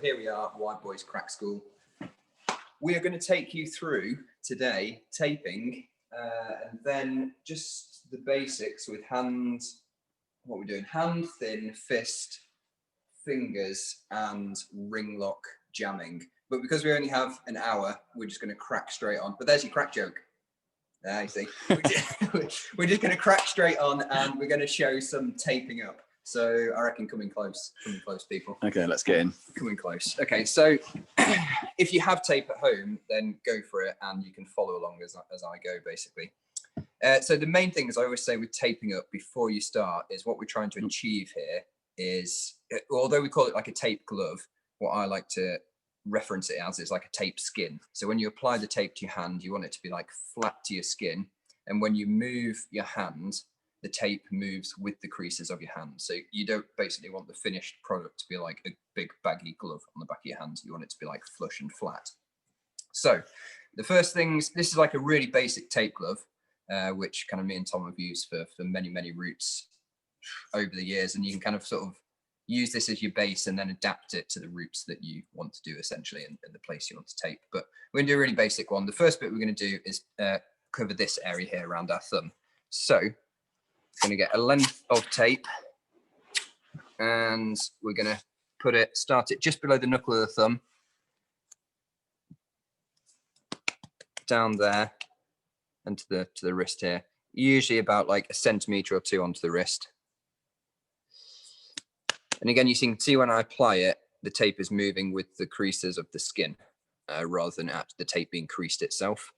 here we are, Wideboyz Crack School. We are going to take you through today taping and then just the basics with hands. What we're doing: hand, thin, fist, fingers, and ring lock jamming. But because we only have an hour, we're just going to crack straight on. But there's your crack joke. You see, we're just going to crack straight on, and we're going to show some taping up. So I reckon coming close, people. Okay, let's get in. Coming close. Okay, so if you have tape at home, then go for it, and you can follow along as I go, basically. So the main thing, as I always say with taping up before you start, is what we're trying to achieve here is, although we call it like a tape glove, what I like to reference it as is like a tape skin. So when you apply the tape to your hand, you want it to be like flat to your skin, and when you move your hand, the tape moves with the creases of your hand. So you don't basically want the finished product to be like a big baggy glove on the back of your hand. You want it to be like flush and flat. So the first things, this is like a really basic tape glove, which kind of me and Tom have used for many routes over the years, and you can kind of sort of use this as your base and then adapt it to the routes that you want to do, essentially, and the place you want to tape. But we're gonna do a really basic one. The first bit we're gonna do is cover this area here around our thumb. So we're gonna get a length of tape, and we're gonna start it just below the knuckle of the thumb, down there, and to the wrist here. Usually about like 1 centimeter or 2 onto the wrist. And again, you can see when I apply it, the tape is moving with the creases of the skin rather than the tape being creased itself.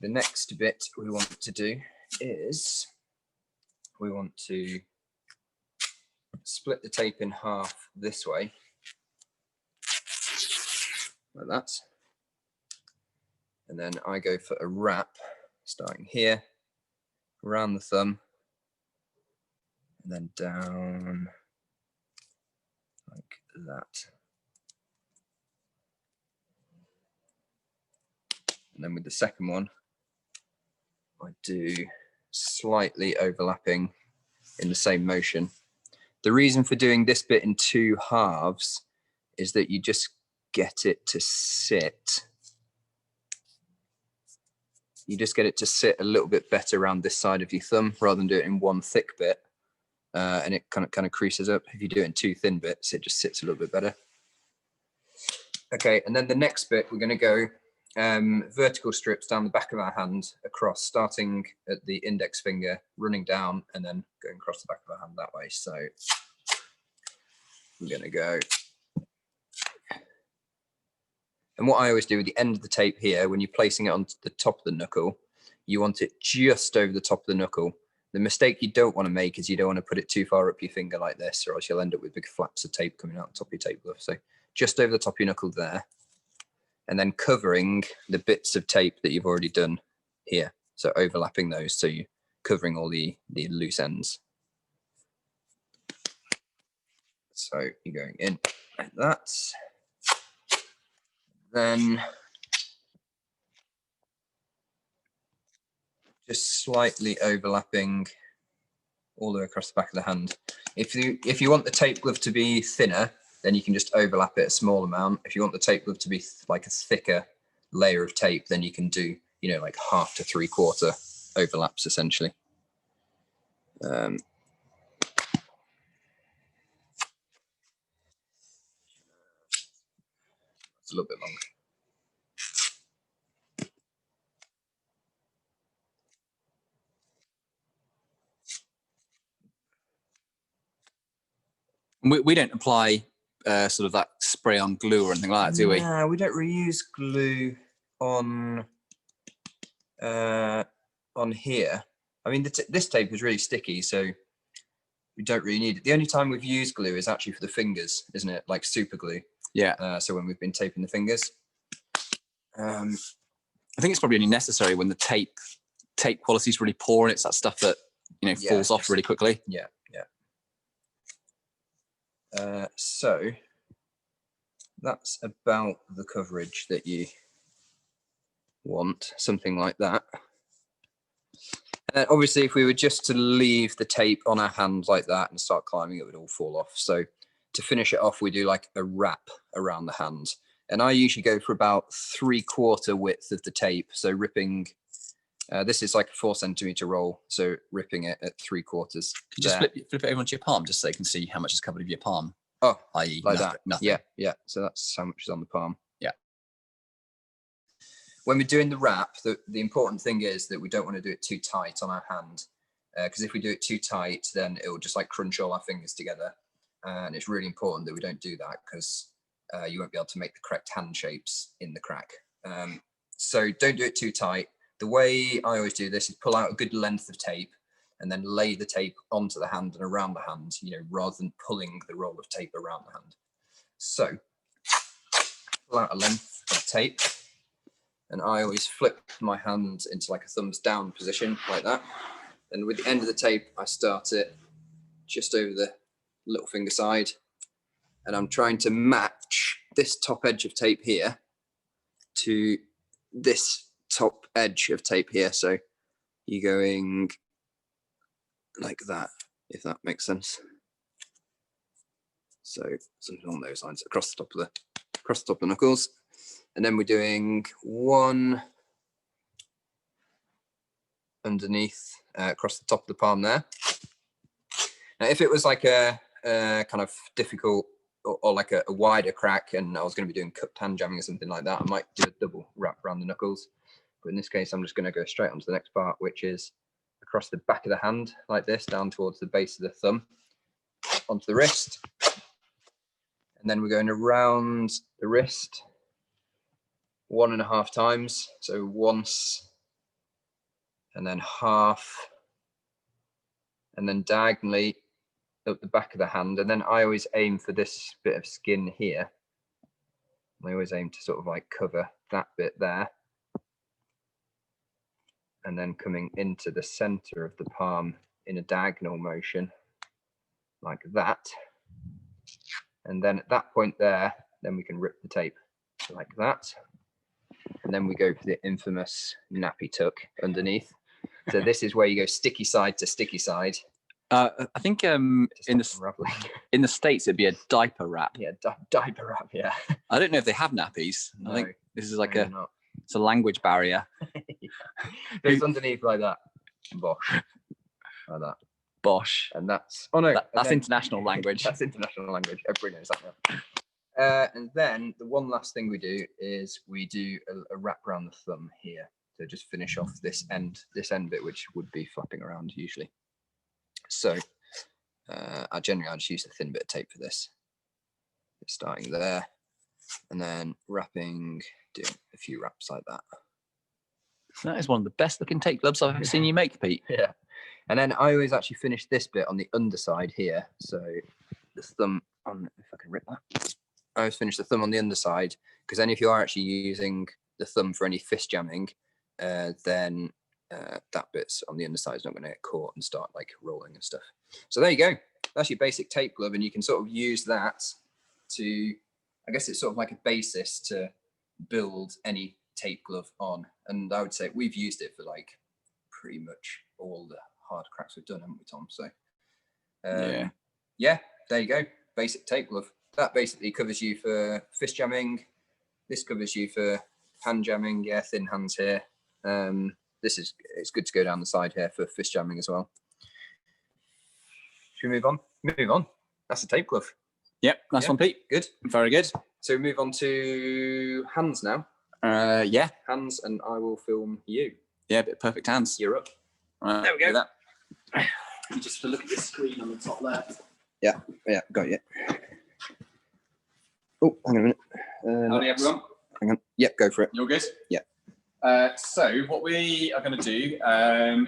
The next bit we want to do is we want to split the tape in half this way, like that. And then I go for a wrap, starting here, around the thumb, and then down like that. And then with the second one, I do slightly overlapping in the same motion. The reason for doing this bit in 2 halves is that you just get it to sit. You just get it to sit a little bit better around this side of your thumb rather than do it in 1 thick bit. And it kind of creases up. If you do it in 2 thin bits, it just sits a little bit better. Okay, and then the next bit, we're going to go vertical strips down the back of our hand, across, starting at the index finger, running down, and then going across the back of our hand that way. So we're going to go. And what I always do with the end of the tape here, when you're placing it on the top of the knuckle, you want it just over the top of the knuckle. The mistake you don't want to make is you don't want to put it too far up your finger like this, or else you'll end up with big flaps of tape coming out the top of your tape glove. So just over the top of your knuckle there, and then covering the bits of tape that you've already done here. So overlapping those, so you're covering all the loose ends. So you're going in like that. Then just slightly overlapping all the way across the back of the hand. If you want the tape glove to be thinner, then you can just overlap it a small amount. If you want the tape glove to be like a thicker layer of tape, then you can do, you know, like 1/2 to 3/4 overlaps, essentially. It's a little bit longer. We don't apply sort of that spray on glue or anything like that, do we? No, we don't reuse glue on here. I mean, this tape is really sticky, so we don't really need it. The only time we've used glue is actually for the fingers, isn't it? Like super glue. Yeah. So when we've been taping the fingers. I think it's probably only necessary when the tape quality is really poor and it's that stuff that, you know, falls off really quickly. Yeah. So that's about the coverage that you want, something like that. Obviously, if we were just to leave the tape on our hand like that and start climbing, it would all fall off. So to finish it off, we do like a wrap around the hand. And I usually go for about 3/4 width of the tape. So ripping, this is like a 4 centimeter roll. So ripping it at 3/4. Could you just flip it over onto your palm just so you can see how much is covered with your palm? Oh, i.e. like nothing, that. nothing. Yeah, yeah. So that's how much is on the palm. Yeah. When we're doing the wrap, the important thing is that we don't want to do it too tight on our hand. Because if we do it too tight, then it will just like crunch all our fingers together. And it's really important that we don't do that, because you won't be able to make the correct hand shapes in the crack. So don't do it too tight. The way I always do this is pull out a good length of tape and then lay the tape onto the hand and around the hand, rather than pulling the roll of tape around the hand. So pull out a length of tape, and I always flip my hand into like a thumbs down position like that. And with the end of the tape, I start it just over the little finger side, and I'm trying to match this top edge of tape here to this top edge of tape here. So you're going like that, if that makes sense. So something along those lines, across the top of the knuckles. And then we're doing one underneath, across the top of the palm there. Now, if it was like a kind of difficult or like a wider crack, and I was going to be doing cupped hand jamming or something like that, I might do a double wrap around the knuckles. But in this case, I'm just going to go straight onto the next part, which is across the back of the hand like this, down towards the base of the thumb, onto the wrist. And then we're going around the wrist 1.5 times. So once, and then half, and then diagonally up the back of the hand. And then I always aim for this bit of skin here. I always aim to sort of like cover that bit there. And then coming into the center of the palm in a diagonal motion like that. And then at that point there, then we can rip the tape like that. And then we go for the infamous nappy tuck underneath. So this is where you go sticky side to sticky side. I think in the States it'd be a diaper wrap. Yeah, diaper wrap. Yeah. I don't know if they have nappies. No, I think this is like not. It's a language barrier. Yeah. It's underneath like that. Bosh. Like that. Bosh. And that's that's international language. That's international language. Everybody knows that now. And then the one last thing we do is we do a wrap around the thumb here to just finish off this end bit, which would be flapping around usually. So I just use a thin bit of tape for this. It's starting there, and then wrapping, doing a few wraps like that. That is one of the best looking tape gloves I've ever seen you make, Pete. Yeah. And then I always actually finish this bit on the underside here. So the thumb on, if I can rip that. I always finish the thumb on the underside, because then if you are actually using the thumb for any fist jamming, then that bit's on the underside is not going to get caught and start like rolling and stuff. So there you go. That's your basic tape glove, and you can sort of use that to, I guess it's sort of like a basis to build any tape glove on. And I would say we've used it for like pretty much all the hard cracks we've done, haven't we, Tom? So yeah, there you go. Basic tape glove. That basically covers you for fist jamming. This covers you for hand jamming. Yeah, thin hands here. It's good to go down the side here for fist jamming as well. Should we move on? Move on. That's a tape glove. Yep, nice one, Pete. Good. Very good. So we move on to hands now. Yeah. Hands, and I will film you. Yeah, bit of perfect hands. You're up. There we go. That. You just have to look at this screen on the top left. Yeah, got you. Oh, hang on a minute. Howdy, everyone. Hang on. Yep, go for it. You're good? Yeah. So what we are going to do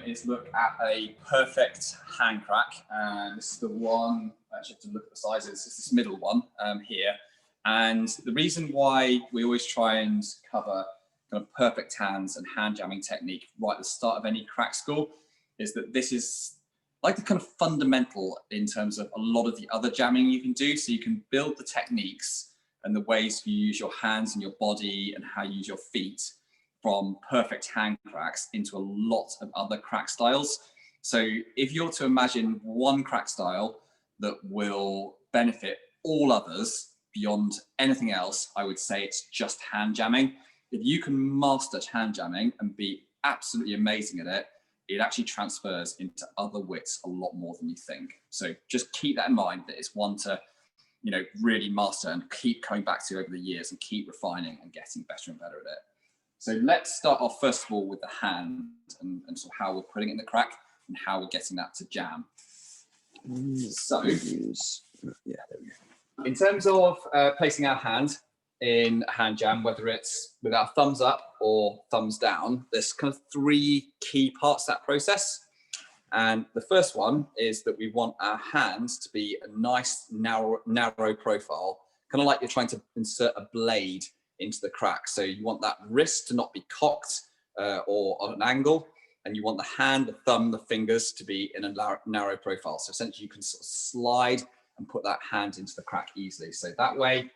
is look at a perfect hand crack. And this is the one, actually have to look at the sizes, it's this middle one here. And the reason why we always try and cover kind of perfect hands and hand jamming technique right at the start of any crack school is that this is like the kind of fundamental in terms of a lot of the other jamming you can do. So you can build the techniques and the ways you use your hands and your body and how you use your feet from perfect hand cracks into a lot of other crack styles. So if you're to imagine one crack style that will benefit all others, beyond anything else, I would say it's just hand jamming. If you can master hand jamming and be absolutely amazing at it, it actually transfers into other wits a lot more than you think. So just keep that in mind, that it's one to, you know, really master and keep coming back to over the years and keep refining and getting better and better at it. So let's start off first of all with the hand and sort of how we're putting it in the crack and how we're getting that to jam. So, yeah, there we go. In terms of placing our hand in a hand jam, whether it's with our thumbs up or thumbs down, there's kind of 3 key parts to that process. And the first one is that we want our hands to be a nice narrow profile, kind of like you're trying to insert a blade into the crack. So you want that wrist to not be cocked or on an angle, and you want the hand, the thumb, the fingers to be in a narrow profile. So essentially you can sort of slide and put that hand into the crack easily. So that way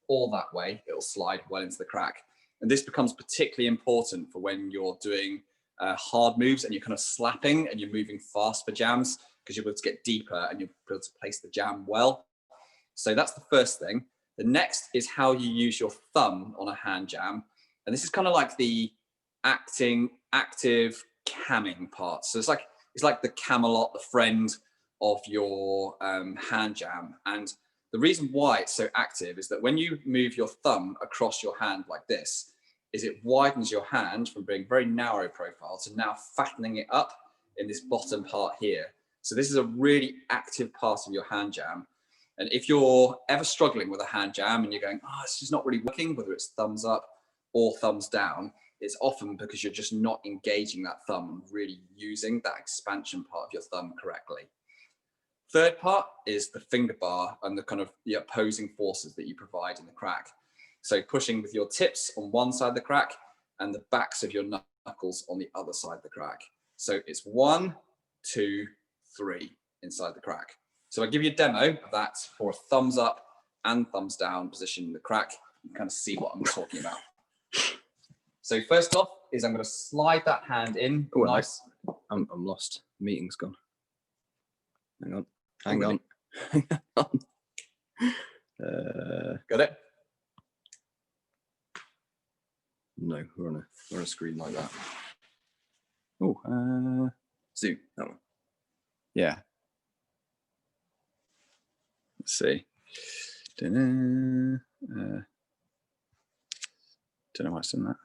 or that way, it'll slide well into the crack. And this becomes particularly important for when you're doing hard moves and you're kind of slapping and you're moving fast for jams, because you're able to get deeper and you're able to place the jam well. So that's the first thing. The next is how you use your thumb on a hand jam. And this is kind of like the active camming part. So it's like the Camelot, the friend of your hand jam. And the reason why it's so active is that when you move your thumb across your hand like this, is it widens your hand from being very narrow profile to now fattening it up in this bottom part here. So this is a really active part of your hand jam. And if you're ever struggling with a hand jam and you're going, oh, it's just not really working, whether it's thumbs up or thumbs down, it's often because you're just not engaging that thumb and really using that expansion part of your thumb correctly. Third part is the finger bar and the kind of the opposing forces that you provide in the crack. So pushing with your tips on one side of the crack and the backs of your knuckles on the other side of the crack. So it's 1, 2, 3 inside the crack. So I'll give you a demo of that for a thumbs up and thumbs down position in the crack. You can kind of see what I'm talking about. So first off is I'm going to slide that hand in. Oh, nice. I'm lost. The meeting's gone. Hang on. Got it? No, we're on a screen like that. Oh, zoom. That one. Yeah. Let's see. Don't know why it's done that.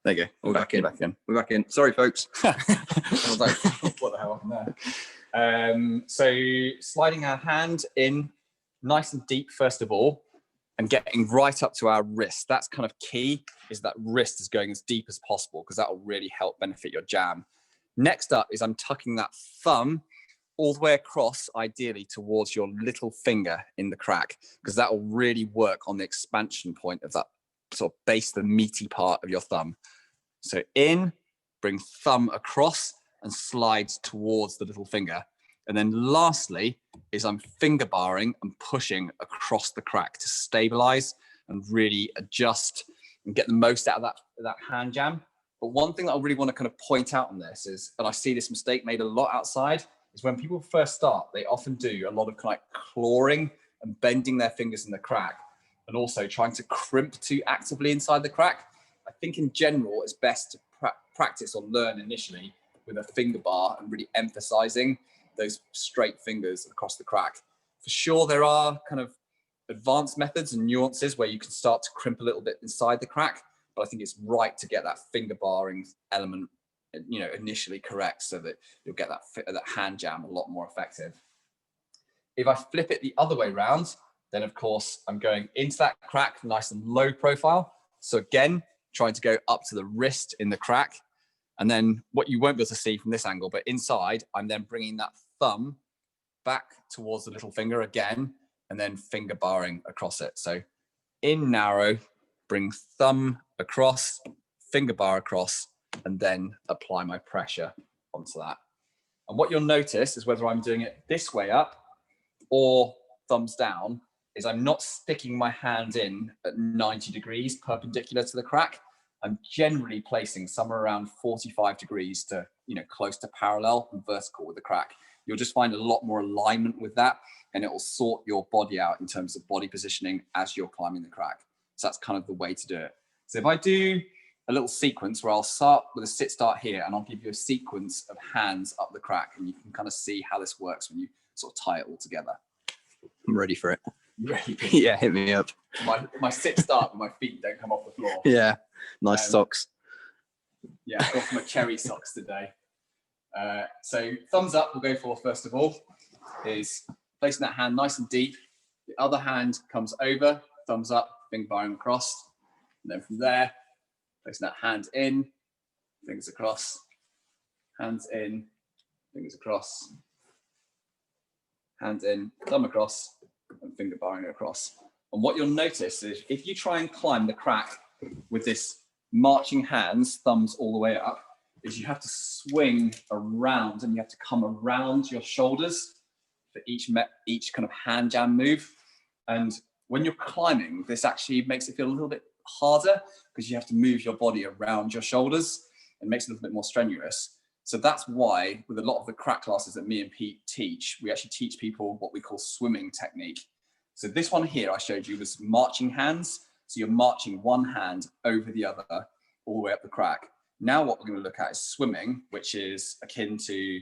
There you go. We're back in. We're back in. Sorry, folks. I was like, what the hell happened there? So sliding our hand in nice and deep, first of all, and getting right up to our wrist. That's kind of key, is that wrist is going as deep as possible, because that will really help benefit your jam. Next up is I'm tucking that thumb all the way across, ideally towards your little finger in the crack, because that will really work on the expansion point of that sort of base, the meaty part of your thumb. So in, bring thumb across and slide towards the little finger. And then lastly is I'm finger barring and pushing across the crack to stabilize and really adjust and get the most out of that hand jam. But one thing that I really want to kind of point out on this is, and I see this mistake made a lot outside, is when people first start, they often do a lot of kind of clawing and bending their fingers in the crack, and also trying to crimp too actively inside the crack. I think in general, it's best to practice or learn initially with a finger bar and really emphasizing those straight fingers across the crack. For sure, there are kind of advanced methods and nuances where you can start to crimp a little bit inside the crack, but I think it's right to get that finger barring element, you know, initially correct, so that you'll get that hand jam a lot more effective. If I flip it the other way around, then of course I'm going into that crack nice and low profile. So again, trying to go up to the wrist in the crack. And then what you won't be able to see from this angle, but inside, I'm then bringing that thumb back towards the little finger again, and then finger barring across it. So in narrow, bring thumb across, finger bar across, and then apply my pressure onto that. And what you'll notice is whether I'm doing it this way up or thumbs down, is I'm not sticking my hand in at 90 degrees perpendicular to the crack. I'm generally placing somewhere around 45 degrees to, you know, close to parallel and vertical with the crack. you'll just find a lot more alignment with that, and it will sort your body out in terms of body positioning as you're climbing the crack. So that's kind of the way to do it. So if I do a little sequence where I'll start with a sit start here, and I'll give you a sequence of hands up the crack, and you can kind of see how this works when you sort of tie it all together. I'm ready for it. Ready? Yeah, hit me up. My sit start with my feet don't come off the floor. Yeah, nice socks. Yeah, I've got my cherry socks today. So thumbs up we'll go for first of all, is placing that hand nice and deep. The other hand comes over, thumbs up, finger barring across. And then from there, placing that hand in, fingers across, hands in, fingers across, hands in, thumb across, and finger barring across. And what you'll notice is if you try and climb the crack with this marching hands, thumbs all the way up, is you have to swing around and you have to come around your shoulders for each kind of hand jam move. And when you're climbing, this actually makes it feel a little bit harder because you have to move your body around your shoulders and makes it a little bit more strenuous. So that's why with a lot of the crack classes that me and Pete teach, we actually teach people what we call swimming technique. So this one here I showed you was marching hands. So you're marching one hand over the other all the way up the crack. Now what we're going to look at is swimming, which is akin to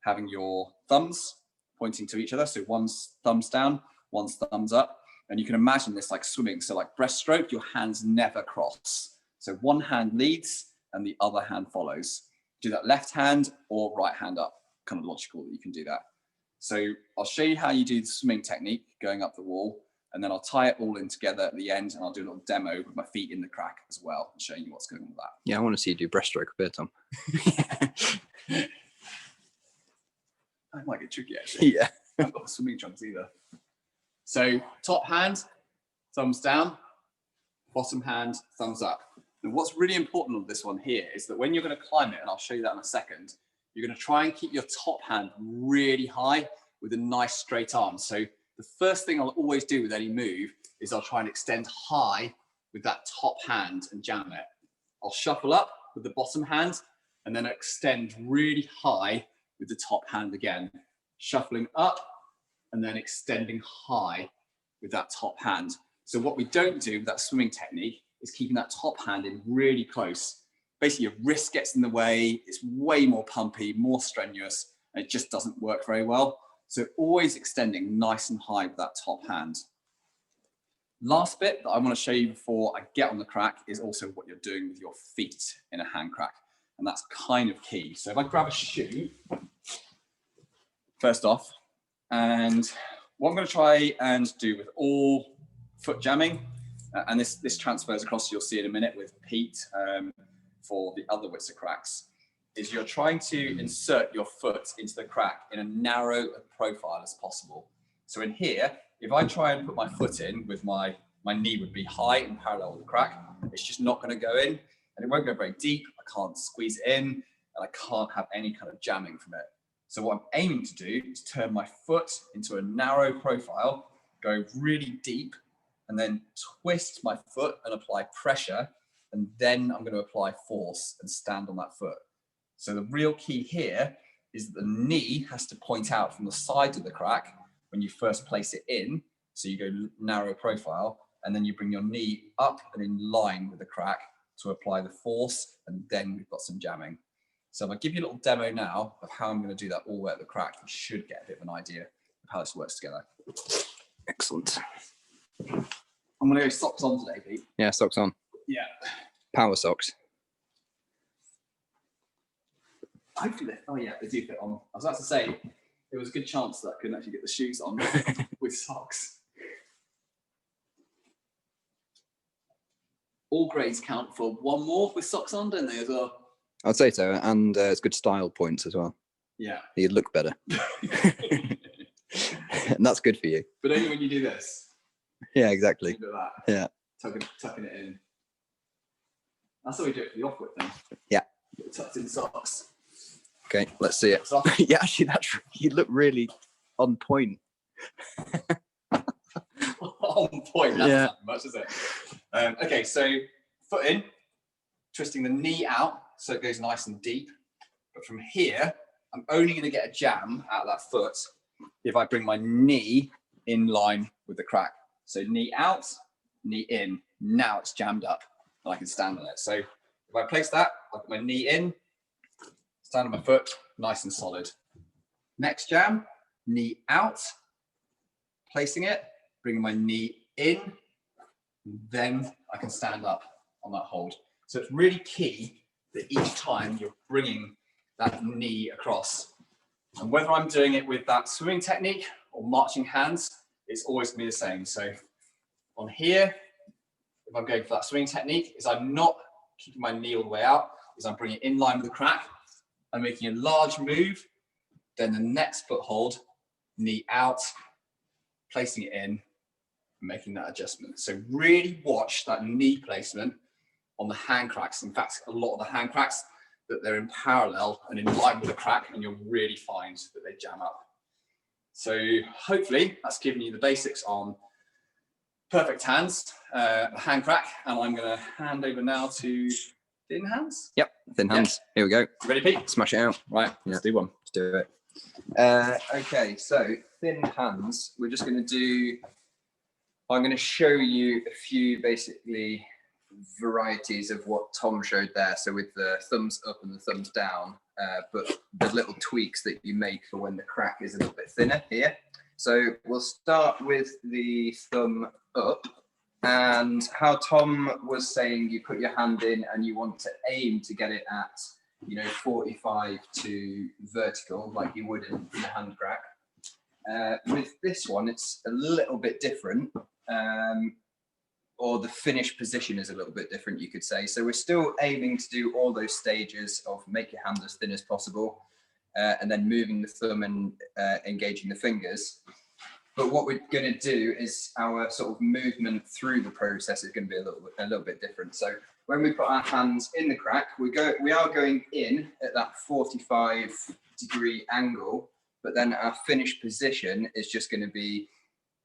having your thumbs pointing to each other. So one's thumbs down, one's thumbs up. And you can imagine this like swimming. So like breaststroke, your hands never cross. So one hand leads and the other hand follows. Do that left hand or right hand up. Kind of logical that you can do that. So I'll show you how you do the swimming technique going up the wall, and then I'll tie it all in together at the end, and I'll do a little demo with my feet in the crack as well, and showing you what's going on with that. Yeah, I want to see you do breaststroke a bit, Tom. That might get tricky actually. Yeah. I haven't got the swimming trunks either. So top hand, thumbs down, bottom hand, thumbs up. And what's really important on this one here is that when you're going to climb it, and I'll show you that in a second, you're going to try and keep your top hand really high with a nice straight arm. So the first thing I'll always do with any move is I'll try and extend high with that top hand and jam it. I'll shuffle up with the bottom hand and then extend really high with the top hand again. Shuffling up and then extending high with that top hand. So what we don't do with that swimming technique is keeping that top hand in really close. Basically your wrist gets in the way, it's way more pumpy, more strenuous, and it just doesn't work very well. So always extending nice and high with that top hand. Last bit that I want to show you before I get on the crack is also what you're doing with your feet in a hand crack. And that's kind of key. So if I grab a shoe, first off, and what I'm going to try and do with all foot jamming, and this transfers across, you'll see in a minute with Pete for the other Whittaker cracks, is you're trying to insert your foot into the crack in a narrow profile as possible. So in here, if I try and put my foot in with my knee would be high and parallel with the crack, it's just not going to go in, and it won't go very deep. I can't squeeze it in, and I can't have any kind of jamming from it. So what I'm aiming to do is turn my foot into a narrow profile, go really deep, and then twist my foot and apply pressure, and then I'm going to apply force and stand on that foot. So the real key here is that the knee has to point out from the side of the crack when you first place it in. So you go narrow profile, and then you bring your knee up and in line with the crack to apply the force, and then we've got some jamming. So if I give you a little demo now of how I'm going to do that all the way at the crack, you should get a bit of an idea of how this works together. Excellent. I'm going to go socks on today, Pete. Yeah, socks on. Yeah. Power socks. Hopefully, oh yeah, they do fit on. I was about to say, there was a good chance that I couldn't actually get the shoes on with socks. All grades count for one more with socks on, don't they, as well? I'd say so, and it's good style points as well. Yeah. You look better. And that's good for you. But only when you do this. Yeah, exactly. Look at that. Yeah. Tucking it in. That's how we do it for the off-whip thing. Yeah. Tucked in socks. Okay, let's see it. Yeah, actually, you look really on point. On point. That's not much, is it? Okay, so foot in, twisting the knee out so it goes nice and deep. But from here, I'm only going to get a jam out of that foot if I bring my knee in line with the crack. So knee out, knee in. Now it's jammed up and I can stand on it. So if I place that, I put my knee in, stand on my foot, nice and solid. Next jam, knee out, placing it, bringing my knee in, then I can stand up on that hold. So it's really key that each time you're bringing that knee across. And whether I'm doing it with that swimming technique or marching hands, it's always going to be the same. So on here, if I'm going for that swimming technique, is I'm not keeping my knee all the way out, is I'm bringing it in line with the crack. I'm making a large move, then the next foothold, knee out, placing it in, making that adjustment. So really watch that knee placement on the hand cracks. In fact, a lot of the hand cracks, that they're in parallel and in line with the crack, and you'll really find that they jam up. So hopefully that's given you the basics on perfect hands, hand crack, and I'm going to hand over now to thin hands. Yep, thin hands. Yeah. Here we go. Ready, Pete? Smash it out. Right, let's do one. Let's do it. Okay, so thin hands, we're just going to do, I'm going to show you a few basically varieties of what Tom showed there. So with the thumbs up and the thumbs down, but the little tweaks that you make for when the crack is a little bit thinner here. So we'll start with the thumb up, and how Tom was saying, you put your hand in and you want to aim to get it at, you know, 45 to vertical, like you would in a hand crack. With this one, it's a little bit different, or the finish position is a little bit different, you could say. So we're still aiming to do all those stages of make your hand as thin as possible, and then moving the thumb and engaging the fingers. But what we're going to do is our sort of movement through the process is going to be a little bit different. So when we put our hands in the crack, we are going in at that 45-degree angle, but then our finish position is just going to be,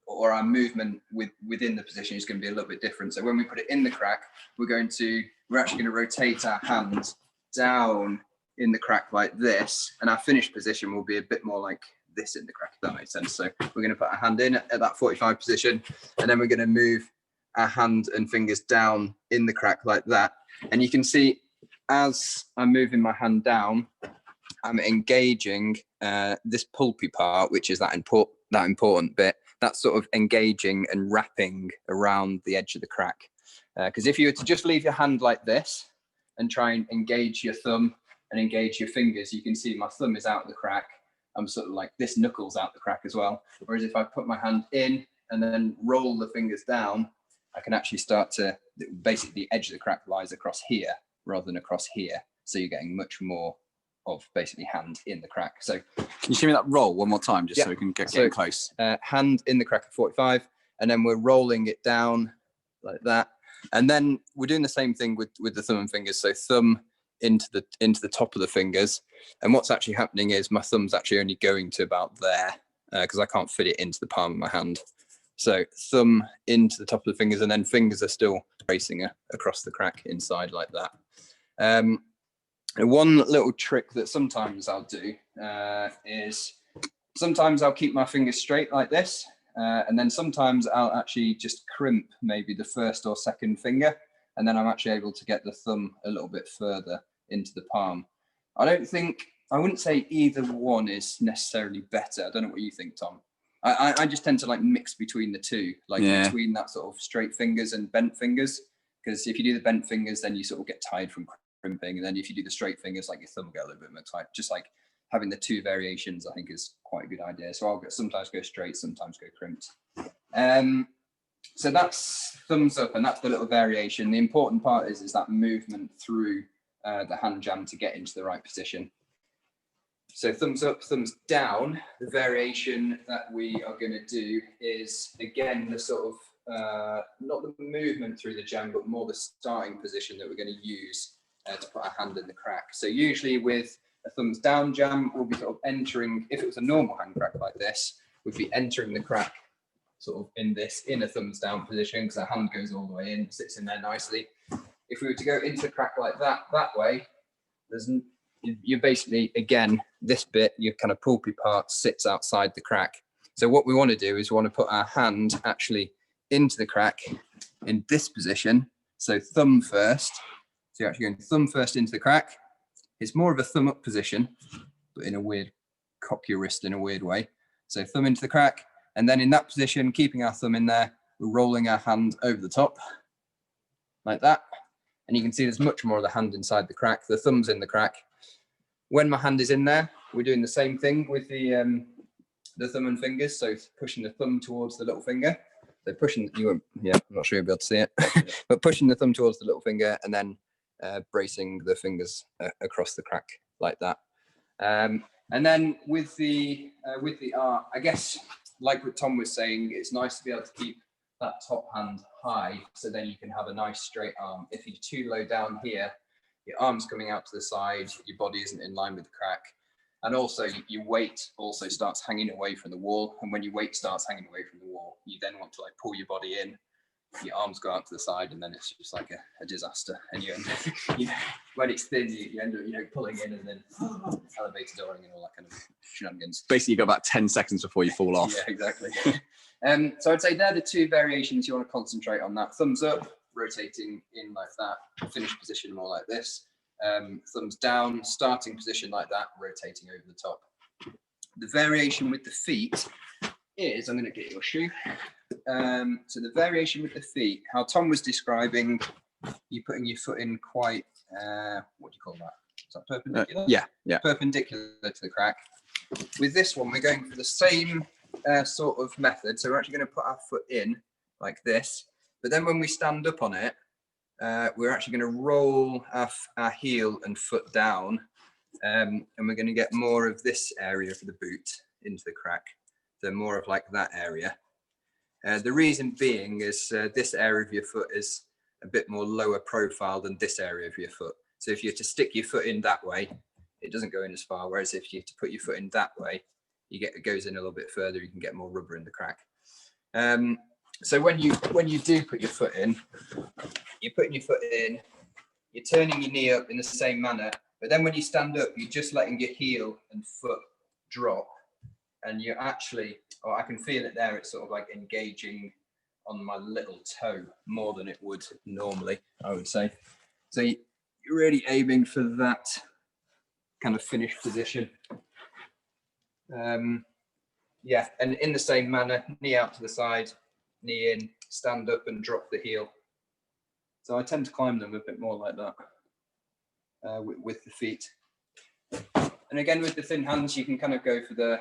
or our movement within the position is going to be a little bit different. So when we put it in the crack, we're actually going to rotate our hand down in the crack like this, and our finish position will be a bit more like this in the crack, if that makes sense. So we're going to put our hand in at that 45 position, and then we're going to move our hand and fingers down in the crack like that. And you can see as I'm moving my hand down, I'm engaging this pulpy part, which is that important bit. That's sort of engaging and wrapping around the edge of the crack. Because if you were to just leave your hand like this and try and engage your thumb and engage your fingers, you can see my thumb is out of the crack. I'm sort of like this knuckles out the crack as well. Whereas if I put my hand in and then roll the fingers down, I can actually start to, basically the edge of the crack lies across here rather than across here. So you're getting much more of basically hand in the crack. So can you show me that roll one more time, just so we can get close? Hand in the crack at 45, and then we're rolling it down like that. And then we're doing the same thing with the thumb and fingers. So thumb into the top of the fingers. And what's actually happening is my thumb's actually only going to about there, because I can't fit it into the palm of my hand. So thumb into the top of the fingers, and then fingers are still tracing across the crack inside like that. And one little trick that sometimes I'll do is sometimes I'll keep my fingers straight like this, and then sometimes I'll actually just crimp maybe the first or second finger, and then I'm actually able to get the thumb a little bit further into the palm. I wouldn't say either one is necessarily better. I don't know what you think, Tom. I just tend to like mix between the two, like between that sort of straight fingers and bent fingers, because if you do the bent fingers, then you sort of get tired from crimping, and then if you do the straight fingers, like your thumb will get a little bit more tight. Just like having the two variations, I think is quite a good idea. So I'll sometimes go straight, sometimes go crimped. So that's thumbs up, and that's the little variation. The important part is that movement through the hand jam to get into the right position. So thumbs up, thumbs down. The variation that we are going to do is, again, the sort of, not the movement through the jam, but more the starting position that we're going to use to put our hand in the crack. So usually with a thumbs down jam, we'll be sort of entering, if it was a normal hand crack like this, we'd be entering the crack sort of in a thumbs down position, because our hand goes all the way in, sits in there nicely. If we were to go into the crack like that way, there's you're basically, again, this bit, your kind of pulpy part sits outside the crack. So what we want to do is we want to put our hand actually into the crack in this position. So thumb first. So you're actually going thumb first into the crack. It's more of a thumb up position, but in a weird, cock your wrist in a weird way. So thumb into the crack. And then in that position, keeping our thumb in there, we're rolling our hand over the top like that. And you can see there's much more of the hand inside the crack. The thumb's in the crack. When my hand is in there, we're doing the same thing with the thumb and fingers. So pushing the thumb towards the little finger. So pushing, I'm not sure you'll be able to see it, but pushing the thumb towards the little finger and then bracing the fingers across the crack like that. And then with the art, I guess, like what Tom was saying, it's nice to be able to keep that top hand high, so then you can have a nice straight arm. If you're too low down here, your arm's coming out to the side, your body isn't in line with the crack. And also your weight also starts hanging away from the wall. And when your weight starts hanging away from the wall, you then want to like pull your body in, your arms go out to the side, and then it's just like a disaster. And you end up, when it's thin, you end up, pulling in and then elevator dooring and all that kind of shenanigans. Basically, you've got about 10 seconds before you fall off. Yeah, exactly. So I'd say they're the two variations you want to concentrate on. That thumbs up, rotating in like that, finish position more like this. Thumbs down, starting position like that, rotating over the top. The variation with the feet is, I'm going to get your shoe. So the variation with the feet, how Tom was describing, you putting your foot in quite, what do you call that? Is that perpendicular? Yeah. Perpendicular to the crack. With this one, we're going for the same sort of method. So we're actually going to put our foot in like this, but then when we stand up on it, we're actually going to roll our heel and foot down, and we're going to get more of this area for the boot into the crack. So more of like that area. The reason being is this area of your foot is a bit more lower profile than this area of your foot. So if you're to stick your foot in that way, it doesn't go in as far. Whereas if you to put your foot in that way, it goes in a little bit further. You can get more rubber in the crack. So when you do put your foot in, you're putting your foot in, you're turning your knee up in the same manner, but then when you stand up, you're just letting your heel and foot drop, and you're actually, I can feel it there, it's sort of like engaging on my little toe more than it would normally, I would say. So you're really aiming for that kind of finished position. And in the same manner, knee out to the side, knee in, stand up and drop the heel. So I tend to climb them a bit more like that with the feet. And again, with the thin hands, you can kind of go for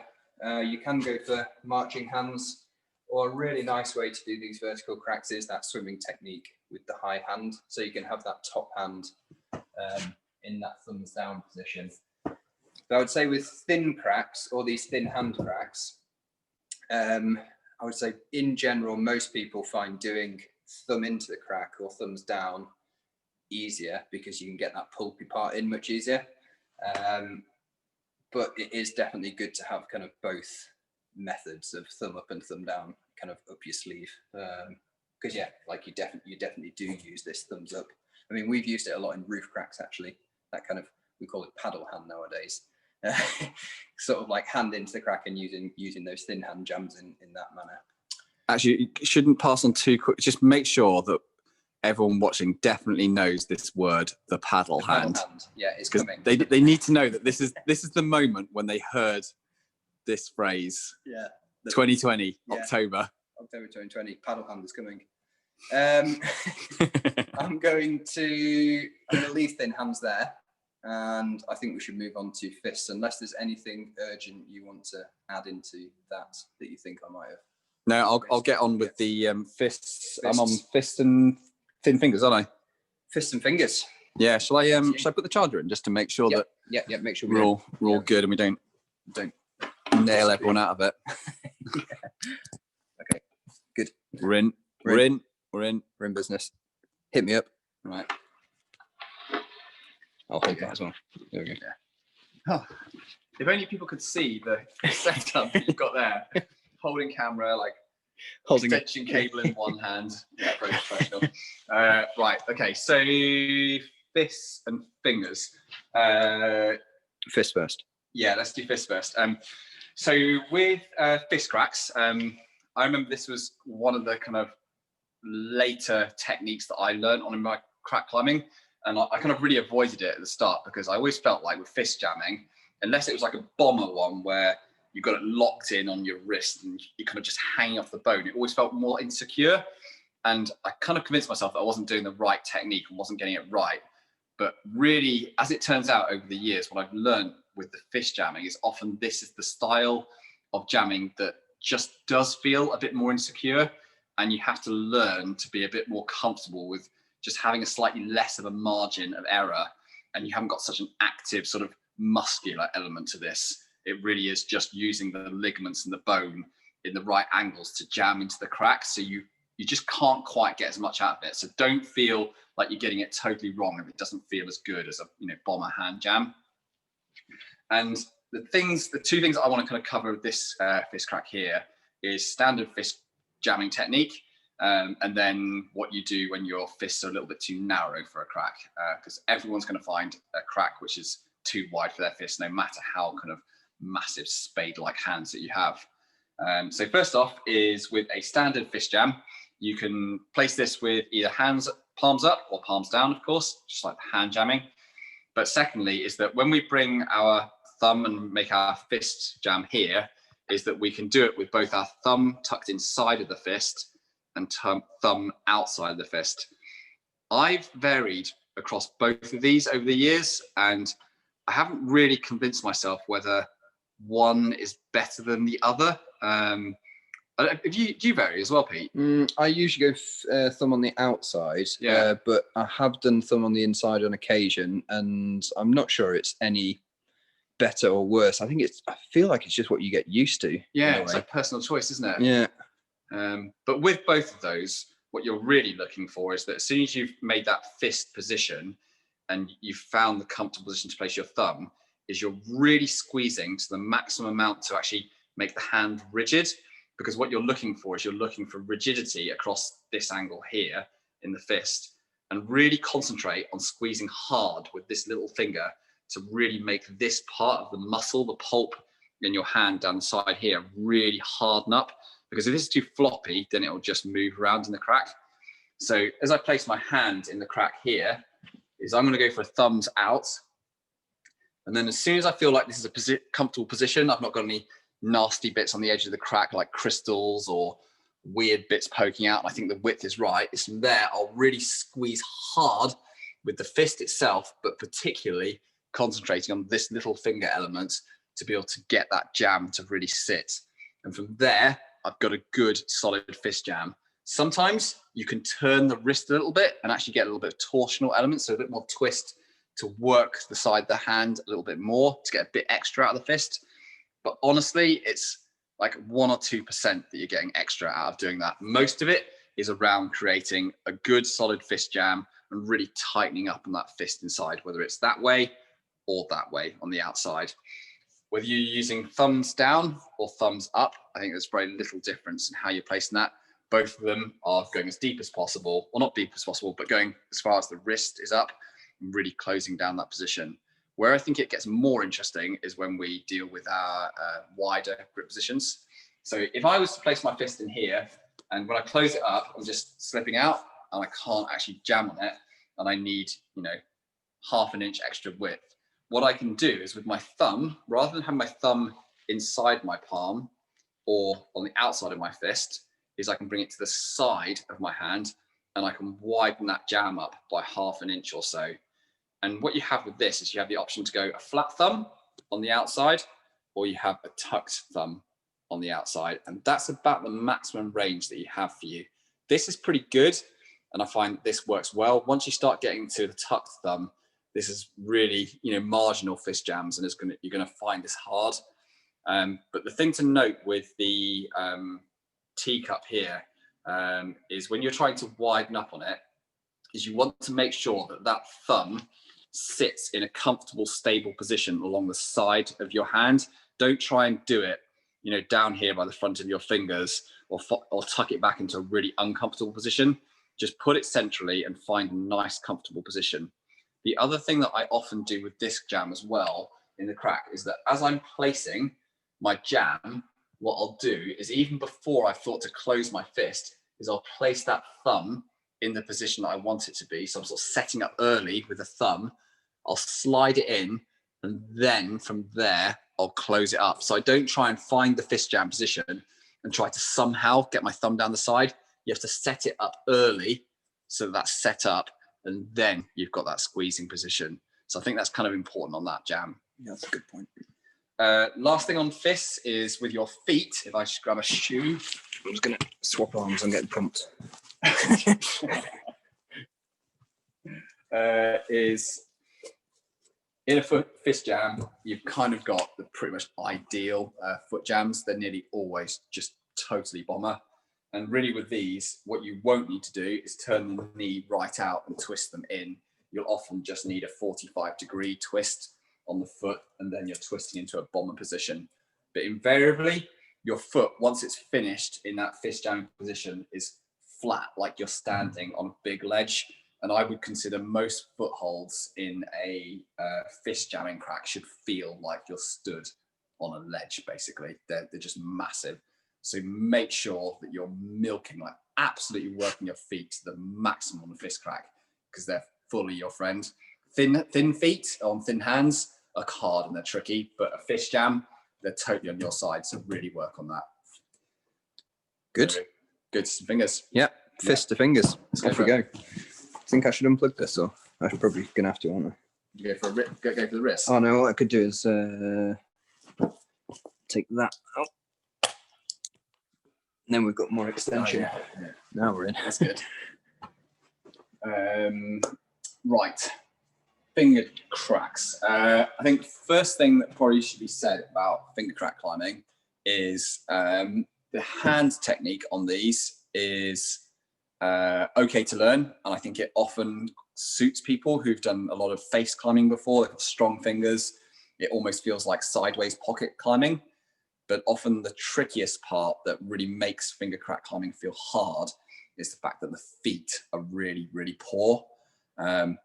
you can go for marching hands, or a really nice way to do these vertical cracks is that swimming technique with the high hand. So you can have that top hand in that thumbs down position. So I would say with thin cracks, or these thin hand cracks, I would say in general, most people find doing thumb into the crack or thumbs down easier, because you can get that pulpy part in much easier. But it is definitely good to have kind of both methods of thumb up and thumb down kind of up your sleeve. Because like you definitely do use this thumbs up. I mean, we've used it a lot in roof cracks, actually. That kind of, we call it paddle hand nowadays. Sort of like hand into the crack and using those thin hand jams in that manner. Actually, you shouldn't pass on too quick. Just make sure that everyone watching definitely knows this word, the paddle hand. Yeah, it's coming. They need to know that this is the moment when they heard this phrase. Yeah. 2020, yeah. October 2020, paddle hand is coming. I'm going to leave thin hands there, and I think we should move on to fists, unless there's anything urgent you want to add into that you think I might have. No, I'll get on with the fists. I'm on fists and thin fingers, aren't I? Fists and fingers. Yeah. Shall I put the charger in just to make sure that make sure we're all good and we don't nail everyone out of it. Yeah. Okay. Good. We're in business. Hit me up. Right. I'll hold that as well. There we go. Yeah. Oh, if only people could see the setup that you've got there. Holding camera, like holding extension cable in one hand. Yeah, very professional. Right. Okay. So fists and fingers? Fist first. Yeah, let's do fists first. So with fist cracks, I remember this was one of the kind of later techniques that I learned on in my crack climbing, and I kind of really avoided it at the start because I always felt like with fist jamming, unless it was like a bomber one where you got it locked in on your wrist and you're kind of just hanging off the bone, it always felt more insecure. And I kind of convinced myself that I wasn't doing the right technique and wasn't getting it right. But really, as it turns out over the years, what I've learned with the fist jamming is often this is the style of jamming that just does feel a bit more insecure. And you have to learn to be a bit more comfortable with just having a slightly less of a margin of error. And you haven't got such an active sort of muscular element to this. It really is just using the ligaments and the bone in the right angles to jam into the crack. So you just can't quite get as much out of it. So don't feel like you're getting it totally wrong if it doesn't feel as good as a bomber hand jam. And the two things that I want to kind of cover with this fist crack here is standard fist jamming technique, and then what you do when your fists are a little bit too narrow for a crack, because everyone's going to find a crack which is too wide for their fist, no matter how kind of massive spade-like hands that you have. So first off is with a standard fist jam, you can place this with either hands, palms up or palms down, of course, just like hand jamming. But secondly is that when we bring our thumb and make our fist jam here, is that we can do it with both our thumb tucked inside of the fist and thumb outside of the fist. I've varied across both of these over the years, and I haven't really convinced myself whether one is better than the other. Do you vary as well, Pete? I usually go thumb on the outside, but I have done thumb on the inside on occasion, and I'm not sure it's any better or worse. I feel like it's just what you get used to. Yeah, it's a personal choice, isn't it? Yeah. But with both of those, what you're really looking for is that as soon as you've made that fist position and you've found the comfortable position to place your thumb, is you're really squeezing to the maximum amount to actually make the hand rigid. Because what you're looking for is you're looking for rigidity across this angle here in the fist, and really concentrate on squeezing hard with this little finger to really make this part of the muscle, the pulp in your hand down the side here, really harden up. Because if this is too floppy, then it'll just move around in the crack. So as I place my hand in the crack here, is I'm going to go for thumbs out. And then as soon as I feel like this is a comfortable position, I've not got any nasty bits on the edge of the crack like crystals or weird bits poking out, and I think the width is right, it's from there I'll really squeeze hard with the fist itself, but particularly concentrating on this little finger element to be able to get that jam to really sit. And from there, I've got a good solid fist jam. Sometimes you can turn the wrist a little bit and actually get a little bit of torsional elements, so a bit more twist to work the side of the hand a little bit more to get a bit extra out of the fist. But honestly, it's like 1 or 2% that you're getting extra out of doing that. Most of it is around creating a good solid fist jam and really tightening up on that fist inside, whether it's that way or that way on the outside. Whether you're using thumbs down or thumbs up, I think there's very little difference in how you're placing that. Both of them are going as deep as possible, or not deep as possible, but going as far as the wrist is up and really closing down that position. Where I think it gets more interesting is when we deal with our wider grip positions. So if I was to place my fist in here, and when I close it up, I'm just slipping out and I can't actually jam on it, and I need, half an inch extra width. What I can do is with my thumb, rather than having my thumb inside my palm or on the outside of my fist, is I can bring it to the side of my hand and I can widen that jam up by half an inch or so. And what you have with this is you have the option to go a flat thumb on the outside, or you have a tucked thumb on the outside. And that's about the maximum range that you have for you. This is pretty good. And I find that this works well. Once you start getting to the tucked thumb, this is really, marginal fist jams, and you're going to find this hard. But the thing to note with the teacup here is when you're trying to widen up on it, is you want to make sure that that thumb sits in a comfortable, stable position along the side of your hand. Don't try and do it, down here by the front of your fingers, or tuck it back into a really uncomfortable position. Just put it centrally and find a nice, comfortable position. The other thing that I often do with disc jam as well in the crack is that as I'm placing my jam, what I'll do is even before I've thought to close my fist, is I'll place that thumb in the position that I want it to be. So I'm sort of setting up early with a thumb. I'll slide it in, and then from there, I'll close it up. So I don't try and find the fist jam position and try to somehow get my thumb down the side. You have to set it up early so that's set up, and then you've got that squeezing position. So I think that's kind of important on that jam. Yeah, that's a good point. Last thing on fists is with your feet. If I just grab a shoe. I'm just going to swap arms and get pumped. Is in a fist jam, you've kind of got the pretty much ideal foot jams. They're nearly always just totally bomber. And really with these, what you won't need to do is turn the knee right out and twist them in. You'll often just need a 45-degree twist on the foot, and then you're twisting into a bomber position. But invariably, your foot, once it's finished in that fist jamming position, is flat, like you're standing on a big ledge. And I would consider most footholds in a fist jamming crack should feel like you're stood on a ledge, basically. They're just massive. So make sure that you're milking, like absolutely working your feet to the maximum on the fist crack, because they're fully your friend. Thin feet on thin hands are hard and they're tricky, but a fist jam, they're totally on your side. So really work on that. Good. So, good fingers. Yeah, fist to fingers. Off we go. Think I should unplug this, or I'm probably gonna have to, aren't I? You go for the wrist. Oh no, what I could do is take that out. And then we've got more extension. Oh, yeah. Now we're in. That's good. Right, finger cracks. I think first thing that probably should be said about finger crack climbing is the hand technique on these is okay to learn, and I think it often suits people who've done a lot of face climbing before. They've got strong fingers. It almost feels like sideways pocket climbing, but often the trickiest part that really makes finger crack climbing feel hard is the fact that the feet are really, really poor,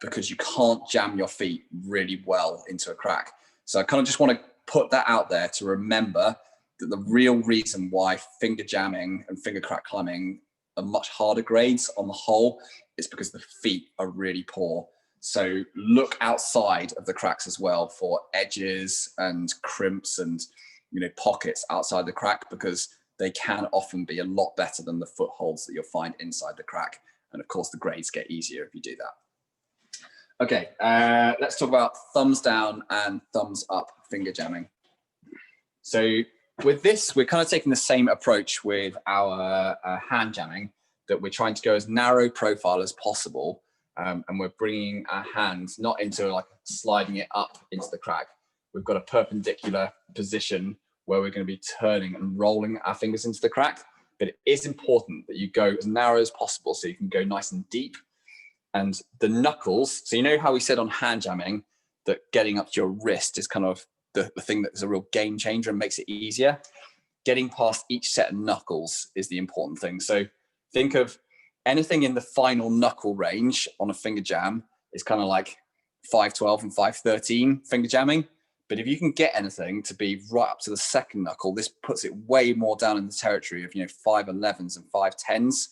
because you can't jam your feet really well into a crack. So I kind of just want to put that out there to remember that the real reason why finger jamming and finger crack climbing are much harder grades on the whole is because the feet are really poor. So look outside of the cracks as well for edges and crimps and, you know, pockets outside the crack, because they can often be a lot better than the footholds that you'll find inside the crack. And of course the grades get easier if you do that. Okay, let's talk about thumbs down and thumbs up finger jamming. So with this, we're kind of taking the same approach with our hand jamming, that we're trying to go as narrow profile as possible. And we're bringing our hands not into like sliding it up into the crack. We've got a perpendicular position where we're going to be turning and rolling our fingers into the crack. But it is important that you go as narrow as possible so you can go nice and deep. And the knuckles, so you know how we said on hand jamming that getting up to your wrist is kind of the thing that is a real game changer and makes it easier. Getting past each set of knuckles is the important thing. So think of anything in the final knuckle range on a finger jam is kind of like 512 and 513 finger jamming. But if you can get anything to be right up to the second knuckle, this puts it way more down in the territory of, you know, 511s and 510s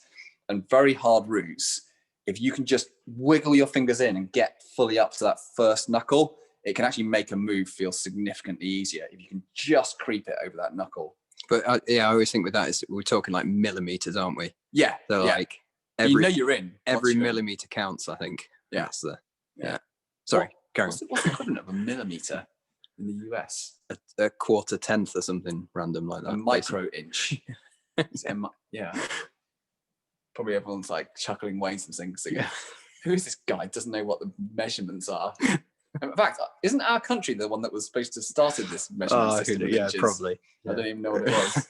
and very hard routes. If you can just wiggle your fingers in and get fully up to that first knuckle, it can actually make a move feel significantly easier if you can just creep it over that knuckle. But yeah, I always think with that is we're talking like millimeters, aren't we? Yeah. So yeah. like every, you know you're in. every millimeter counts, I think. Yeah. That's the, yeah. Sorry, carry on. What's the equivalent of a millimeter in the US? A quarter tenth or something random like that. A micro inch. Yeah. Probably everyone's like chuckling away some things. Thinking, who is this guy? Doesn't know what the measurements are. In fact, isn't our country the one that was supposed to have started this measurement system? Yeah, probably. I don't even know what it was.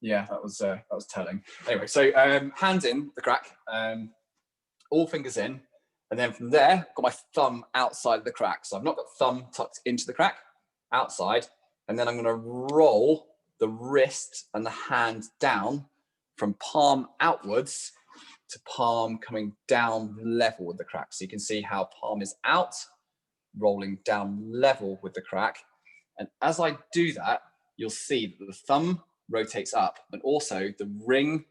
Yeah, that was telling. Anyway, so hands in the crack, all fingers in, and then from there, got my thumb outside of the crack. So I've not got thumb tucked into the crack, outside, and then I'm going to roll the wrist and the hand down from palm outwards to palm coming down level with the crack. So you can see how palm is out, rolling down level with the crack. And as I do that, you'll see that the thumb rotates up, and also the ring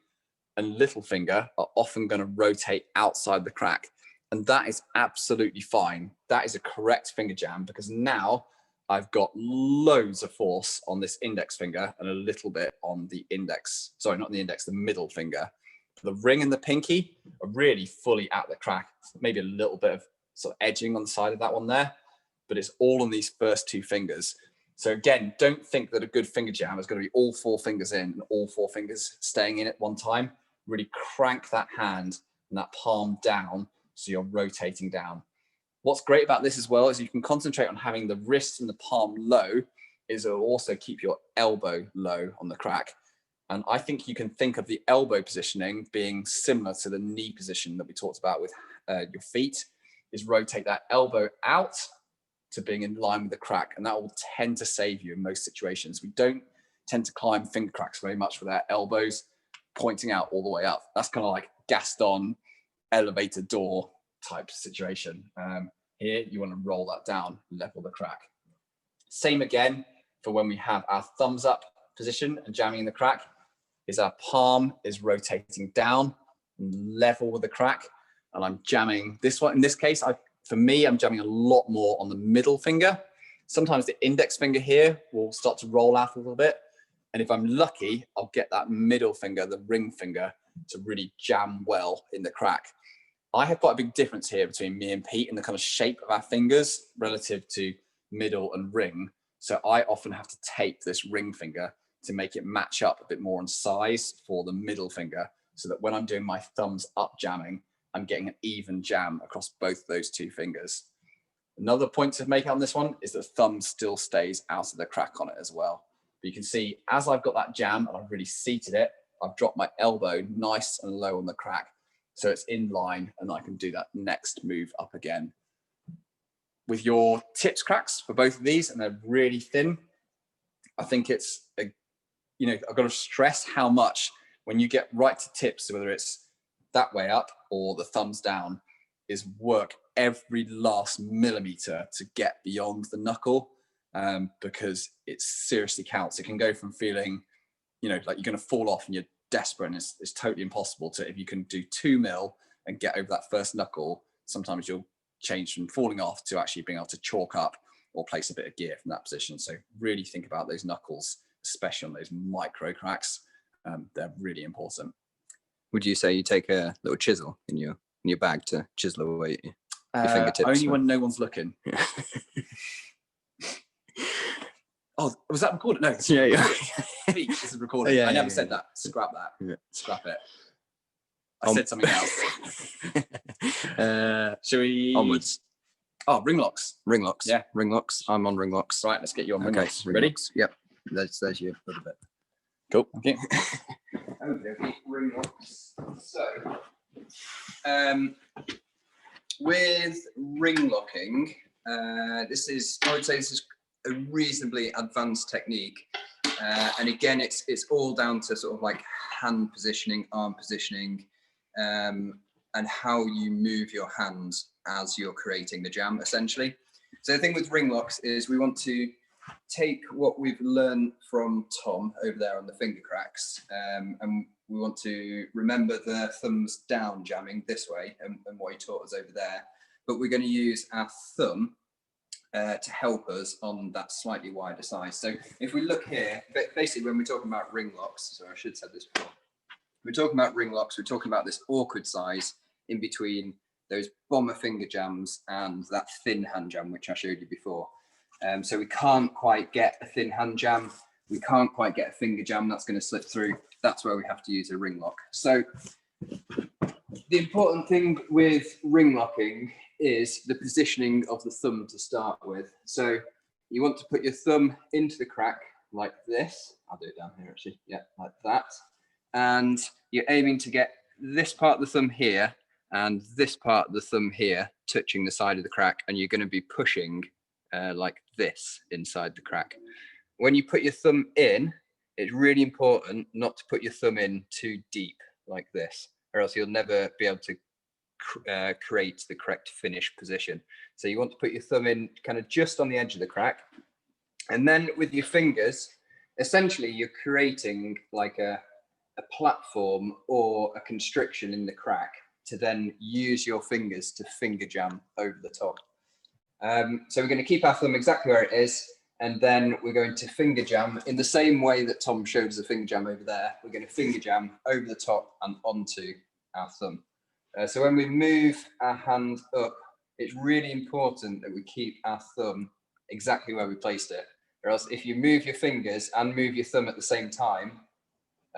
and little finger are often going to rotate outside the crack. And that is absolutely fine. That is a correct finger jam, because now I've got loads of force on this index finger and a little bit on the index, sorry, not the index, the middle finger. The ring and the pinky are really fully at the crack. Maybe a little bit of sort of edging on the side of that one there, but it's all on these first two fingers. So again, don't think that a good finger jam is going to be all four fingers in and all four fingers staying in at one time. Really crank that hand and that palm down so you're rotating down. What's great about this as well is you can concentrate on having the wrist and the palm low, is it'll also keep your elbow low on the crack. And I think you can think of the elbow positioning being similar to the knee position that we talked about with your feet, is rotate that elbow out to being in line with the crack. And that will tend to save you in most situations. We don't tend to climb finger cracks very much with our elbows pointing out all the way up. That's kind of like Gaston elevator door type situation. Here, you want to roll that down, level the crack. Same again for when we have our thumbs up position and jamming in the crack, is our palm is rotating down and level with the crack. And I'm jamming this one. In this case, for me, I'm jamming a lot more on the middle finger. Sometimes the index finger here will start to roll out a little bit. And if I'm lucky, I'll get that middle finger, the ring finger, to really jam well in the crack. I have quite a big difference here between me and Pete in the kind of shape of our fingers relative to middle and ring. So I often have to tape this ring finger to make it match up a bit more in size for the middle finger, so that when I'm doing my thumbs up jamming, I'm getting an even jam across both those two fingers. Another point to make on this one is the thumb still stays out of the crack on it as well. But you can see as I've got that jam and I've really seated it, I've dropped my elbow nice and low on the crack. So it's in line and I can do that next move up again. With your tips cracks for both of these, and they're really thin, I think it's, I've got to stress how much when you get right to tips, whether it's that way up or the thumbs down, is work every last millimeter to get beyond the knuckle, because it seriously counts. It can go from feeling, like you're going to fall off and you're desperate and it's totally impossible, to if you can do 2 mil and get over that first knuckle, sometimes you'll change from falling off to actually being able to chalk up or place a bit of gear from that position. So really think about those knuckles, especially on those micro cracks. They're really important. Would you say you take a little chisel in your bag to chisel away your fingertips? Only when no one's looking. Yeah. Oh, was that recorded? No. Yeah. Pete, this is recorded. Yeah, I never yeah. said that. Scrap that. Yeah. Scrap it. I said something else. Shall we? Onwards. Oh, ring locks. Ring locks. Yeah. Ring locks. I'm on ring locks. Right, let's get you on ring Okay. locks. Ring Ready? locks. Yep. There's your little bit. Cool. Okay. Okay, ring locks. So, with ring locking, I would say this is a reasonably advanced technique, and again, it's all down to sort of like hand positioning, arm positioning, and how you move your hands as you're creating the jam, essentially. So the thing with ring locks is we want to take what we've learned from Tom over there on the finger cracks, and we want to remember the thumbs down jamming this way and what he taught us over there, but we're going to use our thumb to help us on that slightly wider size. So if we look here, basically when we're talking about ring locks, so I should have said this before, we're talking about ring locks, we're talking about this awkward size in between those bomber finger jams and that thin hand jam, which I showed you before. So we can't quite get a thin hand jam. We can't quite get a finger jam that's going to slip through. That's where we have to use a ring lock. So the important thing with ring locking is the positioning of the thumb to start with. So you want to put your thumb into the crack like this. I'll do it down here actually. Yeah, like that. And you're aiming to get this part of the thumb here and this part of the thumb here touching the side of the crack, and you're going to be pushing like this inside the crack. When you put your thumb in, it's really important not to put your thumb in too deep like this. or else you'll never be able to create the correct finish position. So you want to put your thumb in kind of just on the edge of the crack, and then with your fingers, essentially you're creating like a platform or a constriction in the crack to then use your fingers to finger jam over the top. So we're going to keep our thumb exactly where it is, and then we're going to finger jam in the same way that Tom showed us a finger jam over there. We're going to finger jam over the top and onto our thumb. So when we move our hand up, it's really important that we keep our thumb exactly where we placed it. Or else if you move your fingers and move your thumb at the same time,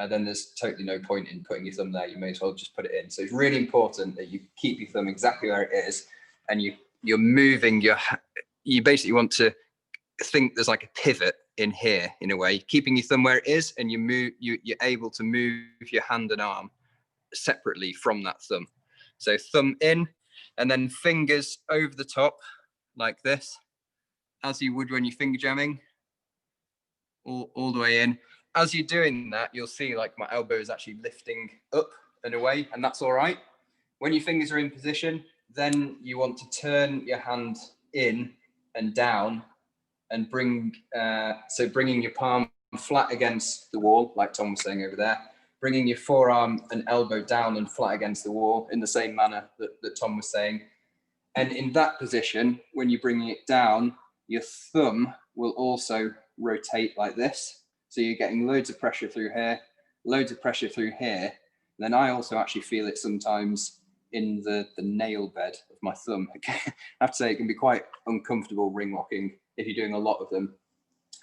then there's totally no point in putting your thumb there. You may as well just put it in. So it's really important that you keep your thumb exactly where it is, and you're moving you basically want to think there's like a pivot in here in a way, keeping your thumb where it is, and you're able to move your hand and arm separately from that thumb. So thumb in, and then fingers over the top like this, as you would when you're finger jamming, all the way in. As you're doing that, you'll see like my elbow is actually lifting up and away, and that's all right. When your fingers are in position, then you want to turn your hand in and down and bringing your palm flat against the wall, like Tom was saying over there, bringing your forearm and elbow down and flat against the wall in the same manner that Tom was saying. And in that position, when you're bringing it down, your thumb will also rotate like this. So you're getting loads of pressure through here, loads of pressure through here. And then I also actually feel it sometimes in the nail bed of my thumb. I have to say it can be quite uncomfortable ring locking if you're doing a lot of them.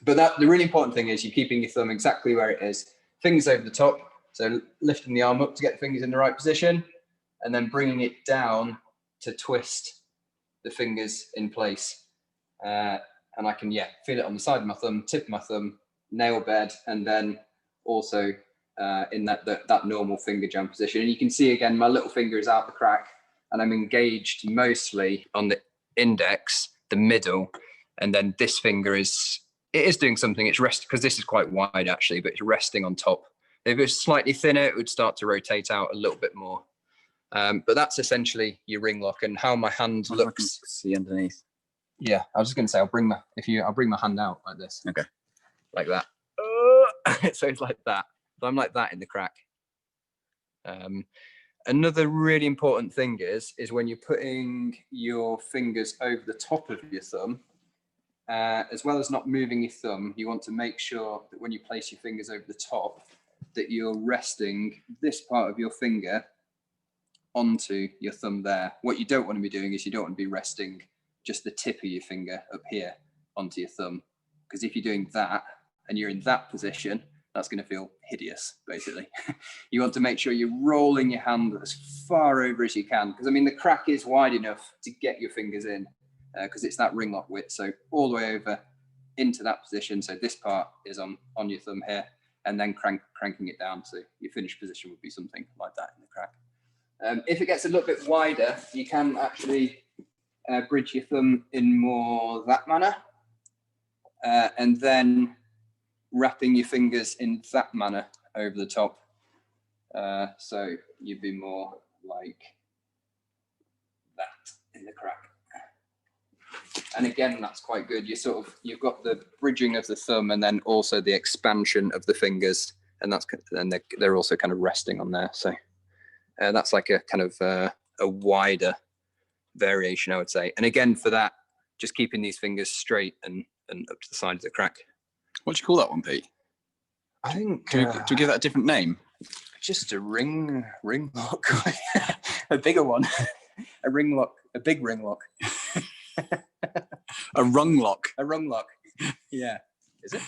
But the really important thing is you're keeping your thumb exactly where it is. Fingers over the top, so lifting the arm up to get the fingers in the right position, and then bringing it down to twist the fingers in place. And I can, feel it on the side of my thumb, tip of my thumb, nail bed, and then also in that normal finger jam position. And you can see again, my little finger is out the crack, and I'm engaged mostly on the index, the middle, and then this finger is doing something. It's resting, because this is quite wide actually, but it's resting on top. If it was slightly thinner, it would start to rotate out a little bit more. But that's essentially your ring lock, and how my hand looks. See underneath. Yeah, I was just going to say, I'll bring my hand out like this. Okay. Like that. So it's like that. So I'm like that in the crack. Another really important thing is when you're putting your fingers over the top of your thumb, as well as not moving your thumb, you want to make sure that when you place your fingers over the top, that you're resting this part of your finger onto your thumb there. What you don't want to be doing is you don't want to be resting just the tip of your finger up here onto your thumb, because if you're doing that and you're in that position, that's going to feel hideous, basically. You want to make sure you're rolling your hand as far over as you can, because I mean the crack is wide enough to get your fingers in, because it's that ring lock width. So all the way over into that position. So this part is on your thumb here, and then cranking it down. So your finished position would be something like that in the crack. If it gets a little bit wider, you can actually bridge your thumb in more that manner, and then wrapping your fingers in that manner over the top. So you'd be more like that in the crack. And again, that's quite good. You've got the bridging of the thumb and then also the expansion of the fingers, and they're also kind of resting on there. So that's like a kind of a wider variation, I would say. And again, for that, just keeping these fingers straight and up to the side of the crack. What do you call that one, Pete? I think. Do you give that a different name? Just a ring lock, a bigger one, a ring lock, a big ring lock, A rung lock. a rung lock. Yeah, is it?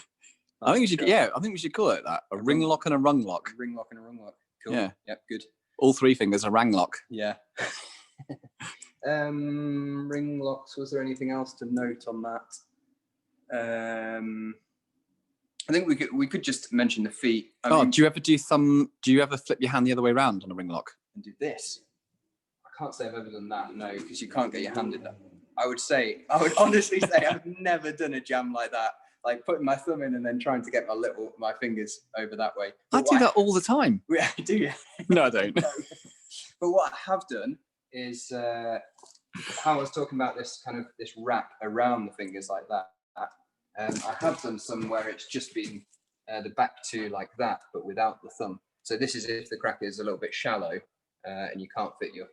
I think we should. Yeah, I think we should call it that. A ring lock and a rung lock. A ring lock and a rung lock. Cool. Yeah. Yep. Good. All three fingers are rang lock. Yeah. Ring locks. Was there anything else to note on that? I think we could just mention the feet. I mean, do you ever flip your hand the other way around on a ring lock? and do this. I can't say I've ever done that, no, because you can't get your hand in that. I would honestly say I've never done a jam like that, like putting my thumb in and then trying to get my fingers over that way. I do that all the time. Yeah, do you? No, I don't. No. But what I have done is how I was talking about this wrap around the fingers like that. I have done some where it's just been the back two like that, but without the thumb. So this is if the crack is a little bit shallow and you can't fit your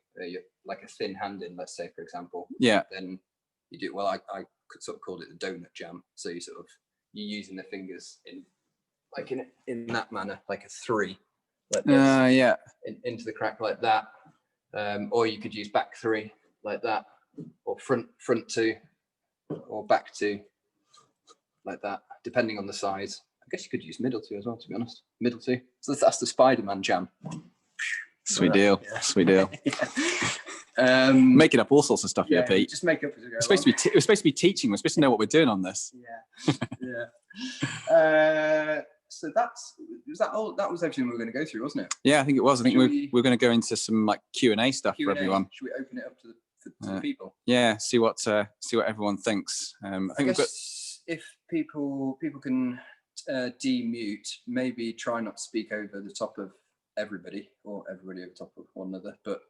like a thin hand in, let's say, for example. Yeah. Then you do, well, I could sort of call it the donut jam. So you're using the fingers in that manner, like a 3, like this, yeah. into the crack like that. Or you could use back 3 like that, or front 2, or back 2 like that, depending on the size. I guess you could use middle 2 as well, to be honest. Middle 2. So that's the Spider-Man jam. Sweet deal. Yeah. Sweet deal. Making up all sorts of stuff here, Pete. Just make up as we go. We're supposed to be teaching. We're supposed to know what we're doing on this. Yeah. So was that all? That was everything we were going to go through, wasn't it? Yeah, I think it was. I think we're going to go into some like Q&A stuff for everyone. Should we open it up to the people? Yeah, see what everyone thinks. I guess if people can demute, maybe try not to speak over the top of everybody, or everybody over top of one another. But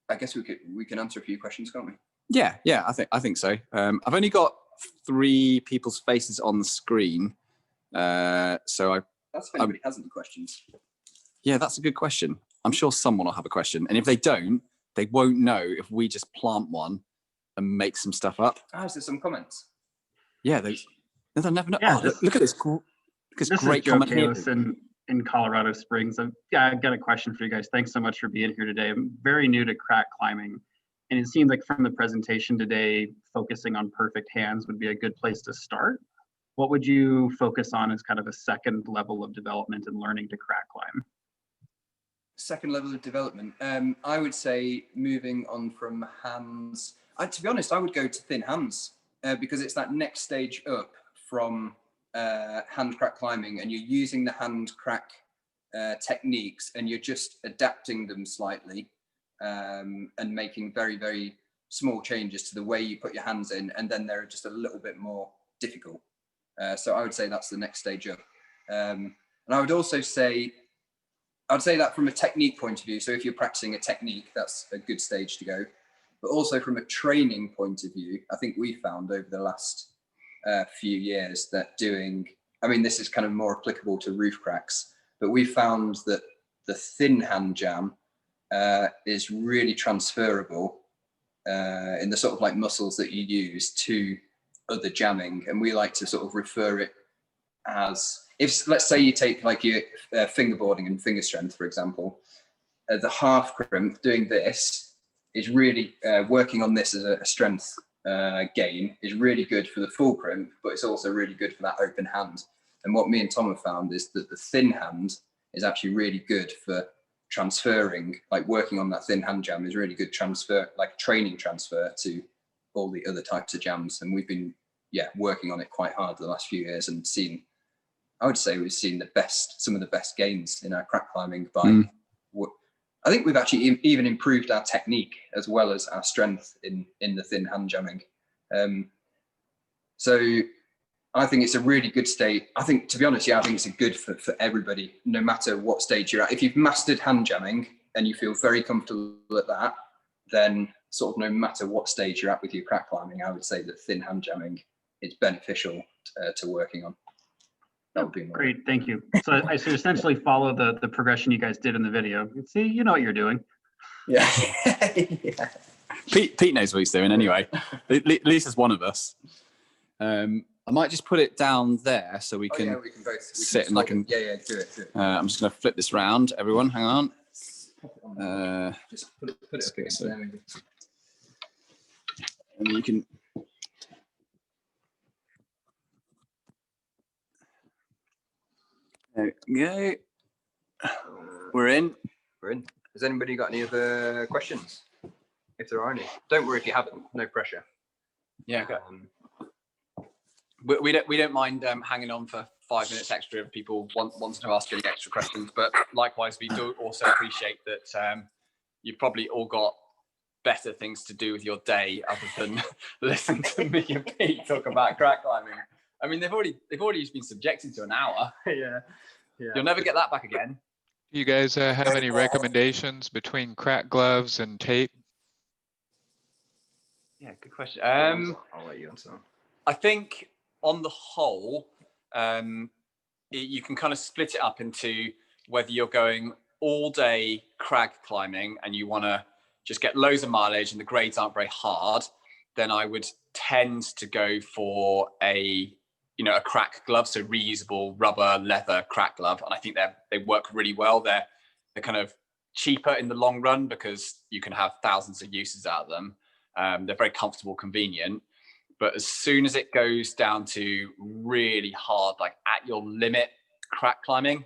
I guess we can answer a few questions, can't we? Yeah, I think so. I've only got 3 people's faces on the screen, so that's if anybody has any questions. Yeah, that's a good question. I'm sure someone will have a question, and if they don't, they won't know if we just plant one and make some stuff up. Is there some comments? Yeah, they'll never know. Yeah, look at this. This great comment here. In Colorado Springs. I've got a question for you guys. Thanks so much for being here today. I'm very new to crack climbing, and it seemed like from the presentation today, focusing on perfect hands would be a good place to start. What would you focus on as kind of a second level of development and learning to crack climb? Second level of development, I would say moving on from hands. To be honest, I would go to thin hands because it's that next stage up from hand crack climbing, and you're using the hand crack techniques, and you're just adapting them slightly and making very, very small changes to the way you put your hands in, and then they're just a little bit more difficult. So I would say that's the next stage up. And I would also say, I'd say that from a technique point of view. So if you're practicing a technique, that's a good stage to go. But also from a training point of view, I think we found over the last few years that this is kind of more applicable to roof cracks, but we found that the thin hand jam is really transferable in the sort of like muscles that you use to other jamming. And we like to sort of refer it as, if let's say you take like your fingerboarding and finger strength, for example, the half crimp, doing this is really working on this as a strength gain is really good for the full crimp, but it's also really good for that open hand. And what me and Tom have found is that the thin hand is actually really good for transferring, like working on that thin hand jam is really good transfer, like training transfer to all the other types of jams. And we've been working on it quite hard the last few years, and I would say we've seen some of the best gains in our crack climbing by I think we've actually even improved our technique as well as our strength in the thin hand jamming. So I think it's a really good state. I think, to be honest, I think it's good for everybody, no matter what stage you're at. If you've mastered hand jamming and you feel very comfortable at that, then sort of no matter what stage you're at with your crack climbing, I would say that thin hand jamming is beneficial to working on. That would be great. Thank you. So I should essentially follow the progression you guys did in the video. See, you know what you're doing. Yeah. Pete knows what he's doing anyway. At least as one of us. I might just put it down there so we can both sit and I can. Do it. I'm just going to flip this round. Everyone, hang on. Just put it up against there, maybe. And you can. There we go. We're in. Has anybody got any other questions? If there are any, don't worry if you haven't. No pressure. Yeah. Okay. We don't mind hanging on for 5 minutes extra if people wanting to ask any extra questions. But likewise, we do also appreciate that you've probably all got better things to do with your day other than listen to me and Pete talk about crack climbing. I mean, they've already been subjected to an hour. Yeah. You'll never get that back again. Do you guys have any recommendations between crack gloves and tape? Yeah, good question. I'll let you answer. I think on the whole, you can kind of split it up into whether you're going all day crag climbing and you want to just get loads of mileage and the grades aren't very hard, then I would tend to go for a crack glove, so reusable rubber leather crack glove. And I think they work really well. They're kind of cheaper in the long run because you can have thousands of uses out of them. They're very comfortable, convenient. But as soon as it goes down to really hard, like at your limit crack climbing,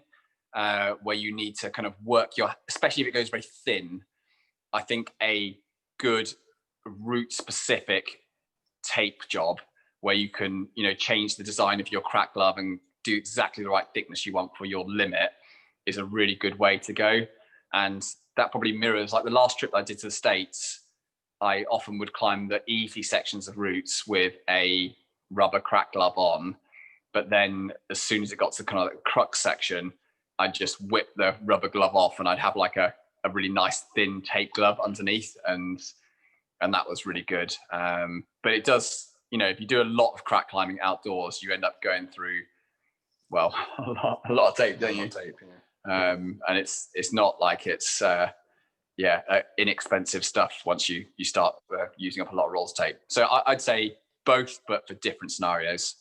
where you need to kind of work especially if it goes very thin, I think a good route specific tape job where you can, change the design of your crack glove and do exactly the right thickness you want for your limit is a really good way to go. And that probably mirrors, like the last trip I did to the States, I often would climb the easy sections of routes with a rubber crack glove on. But then as soon as it got to kind of the crux section, I'd just whip the rubber glove off and I'd have like a really nice thin tape glove underneath. And that was really good. But it does, if you do a lot of crack climbing outdoors, you end up going through, well, a lot of tape, don't you? Tape, yeah. And it's not like it's, inexpensive stuff once you start using up a lot of rolls of tape. So I'd say both, but for different scenarios.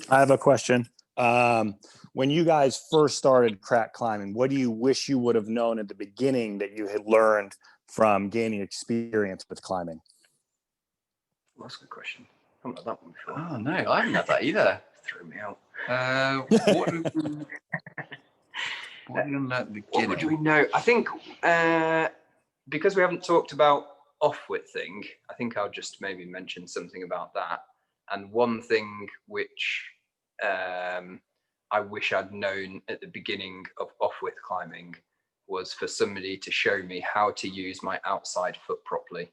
I have a question. When you guys first started crack climbing, what do you wish you would have known at the beginning that you had learned from gaining experience with climbing? Well, that's a good question. I haven't had that one before. Oh no, I haven't had that either. Threw me out. What would we know? I think because we haven't talked about off-width thing, I think I'll just maybe mention something about that. And one thing which I wish I'd known at the beginning of off-width climbing was for somebody to show me how to use my outside foot properly.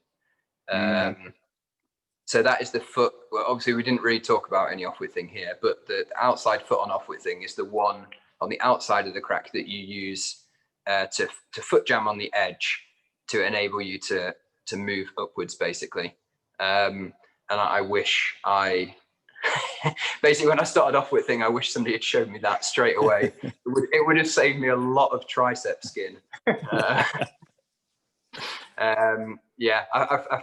So that is the foot. Well, obviously we didn't really talk about any off-width thing here, but the outside foot on off-width thing is the one on the outside of the crack that you use to foot jam on the edge to enable you to move upwards, basically. And I wish basically when I started off with thing, I wish somebody had showed me that straight away. It would have saved me a lot of tricep skin. I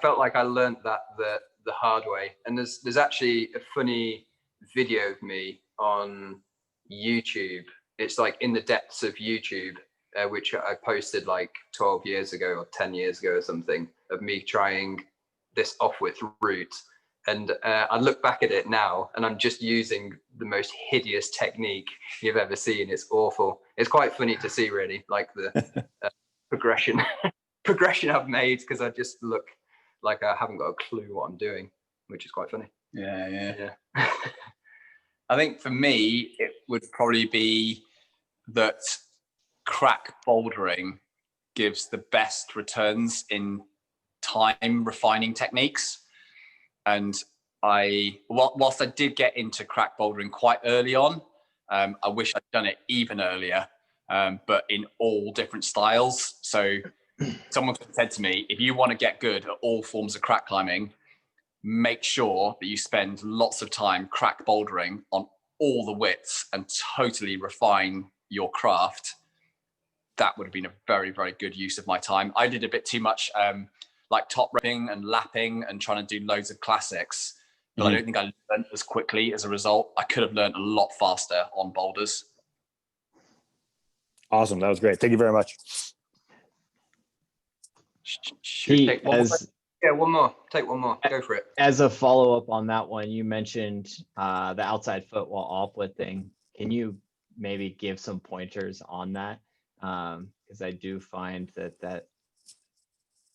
felt like I learned that the hard way. And there's actually a funny video of me on YouTube. It's like in the depths of YouTube, which I posted like 12 years ago or 10 years ago or something, of me trying this off-width route. And I look back at it now and I'm just using the most hideous technique you've ever seen. It's awful. It's quite funny to see, really, like the progression I've made, because I just look like I haven't got a clue what I'm doing, which is quite funny. Yeah. I think for me, it would probably be that crack bouldering gives the best returns in time refining techniques. And whilst I did get into crack bouldering quite early on, I wish I'd done it even earlier, but in all different styles. So someone said to me, if you want to get good at all forms of crack climbing, make sure that you spend lots of time crack bouldering on all the widths and totally refine your craft. That would have been a very, very good use of my time. I did a bit too much like top roping and lapping and trying to do loads of classics, but I don't think I learned as quickly as a result. I could have learned a lot faster on boulders. Awesome. That was great. Thank you very much. One more. Take one more. Go for it. As a follow-up on that one, you mentioned the outside foot while off-widthing. Can you maybe give some pointers on that? Because I do find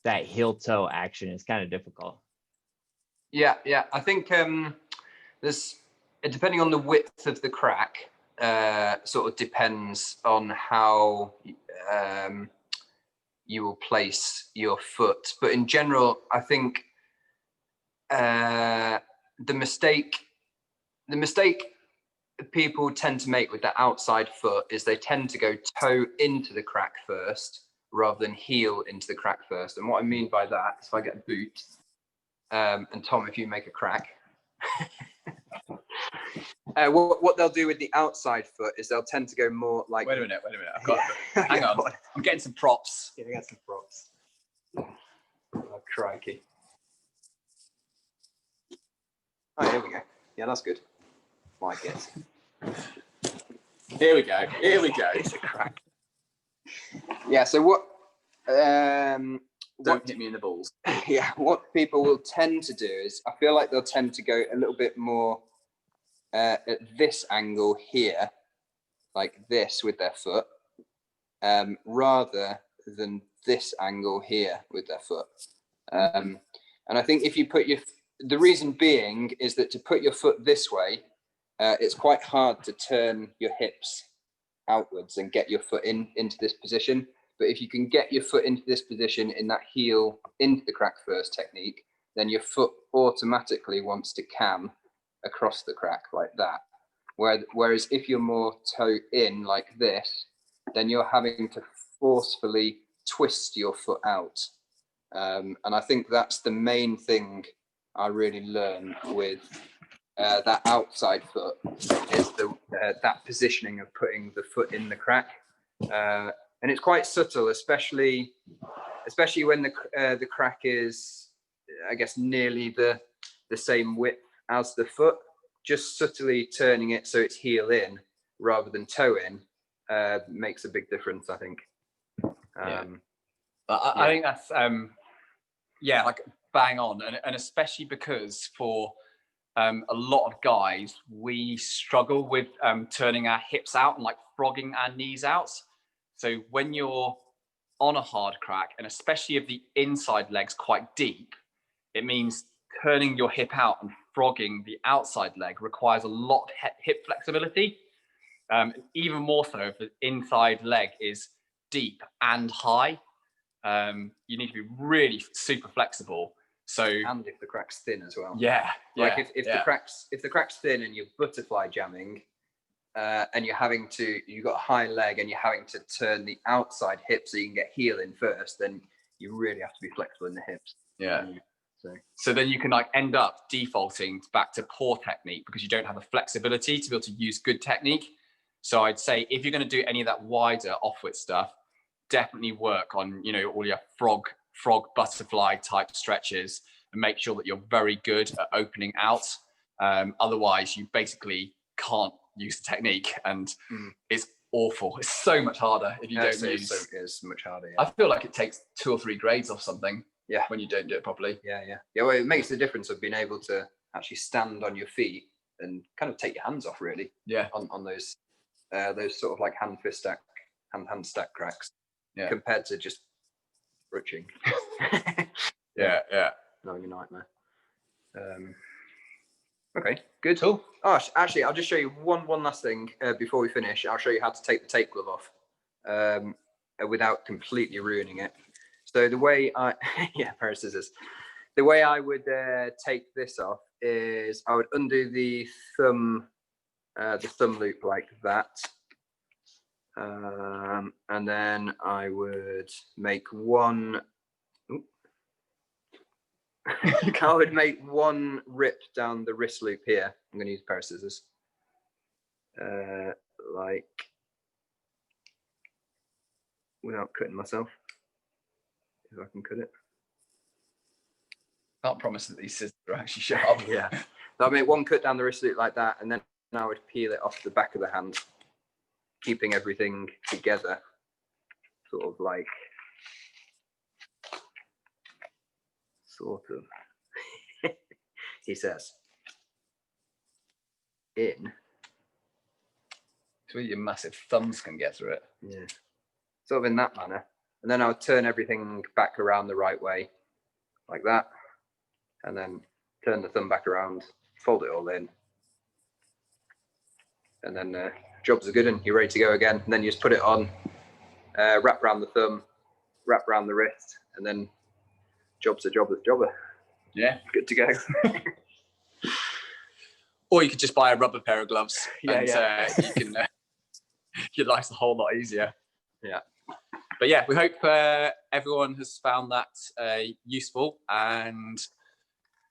that heel toe action is kind of difficult. Yeah. I think there's, depending on the width of the crack, sort of depends on how you will place your foot. But in general, I think the mistake people tend to make with the outside foot is they tend to go toe into the crack first rather than heel into the crack first. And what I mean by that is if I get a boot, and Tom, if you make a crack, what they'll do with the outside foot is they'll tend to go more like. Wait a minute. I've got. Hang on. I'm getting some props. Yeah, get some props. Oh, crikey. Oh, here we go. Yeah, that's good. Like it. Here we go. It's a crack. Yeah. So what? Don't hit me in the balls. Yeah. What people will tend to do is, I feel like they'll tend to go a little bit more at this angle here, like this with their foot, rather than this angle here with their foot. And I think if you put the reason being is that to put your foot this way, it's quite hard to turn your hips outwards and get your foot into this position. But if you can get your foot into this position in that heel into the crack first technique, then your foot automatically wants to cam across the crack like that. Whereas if you're more toe in like this, then you're having to forcefully twist your foot out. And I think that's the main thing I really learned with that outside foot is that positioning of putting the foot in the crack. And it's quite subtle, especially when the crack is, I guess, nearly the same width as the foot. Just subtly turning it so it's heel in rather than toe in makes a big difference, I think. I think that's like bang on, and especially because for a lot of guys, we struggle with turning our hips out and like frogging our knees out. So when you're on a hard crack, and especially if the inside leg's quite deep, it means turning your hip out and frogging the outside leg requires a lot of hip flexibility. Even more so if the inside leg is deep and high. You need to be really super flexible. So, and if the crack's thin as well. Like if the crack's thin and you're butterfly jamming, and you've got a high leg and you're having to turn the outside hip so you can get heel in first, then you really have to be flexible in the hips. So then you can like end up defaulting back to poor technique because you don't have the flexibility to be able to use good technique. So I'd say if you're going to do any of that wider off-width stuff, definitely work on, all your frog butterfly type stretches and make sure that you're very good at opening out. Otherwise you basically can't use the technique, and it's awful. It's so much harder if you don't use. It's much harder. I feel like it takes 2 or 3 grades off something. Yeah. When you don't do it properly. Yeah. Well, it makes the difference of being able to actually stand on your feet and kind of take your hands off, really. Yeah. On those sort of like hand stack cracks. Yeah. Compared to just rutching. Yeah. No, you're a nightmare. Okay, good. Cool. Oh, actually, I'll just show you one last thing before we finish. I'll show you how to take the tape glove off without completely ruining it. So the way pair of scissors. The way I would take this off is I would undo the thumb loop like that. And then I would make one. I would make one rip down the wrist loop here. I'm going to use a pair of scissors, like without cutting myself, if I can cut it. Can't promise that these scissors are actually sharp. Yeah. So I make one cut down the wrist loop like that, and then I would peel it off the back of the hand, keeping everything together, sort of. He says, in. So your massive thumbs can get through it. Yeah. Sort of in that manner. And then I would turn everything back around the right way, like that. And then turn the thumb back around, fold it all in. And then jobs are good and you're ready to go again. And then you just put it on, wrap around the thumb, wrap around the wrist, and then job's a jobber. Yeah. Good to go. Or you could just buy a rubber pair of gloves. Yeah, and you can your life's a whole lot easier. Yeah. But yeah, we hope everyone has found that useful, and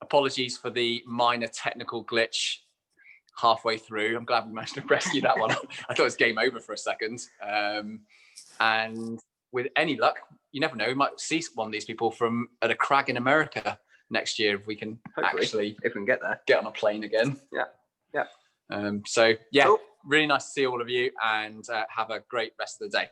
apologies for the minor technical glitch halfway through. I'm glad we managed to rescue that one. I thought it was game over for a second. And with any luck, you never know, we might see one of these people at a crag in America next year if we can Hopefully, if we can get there. get on a plane again. Yeah. So yeah, Cool. really nice to see all of you, and have a great rest of the day.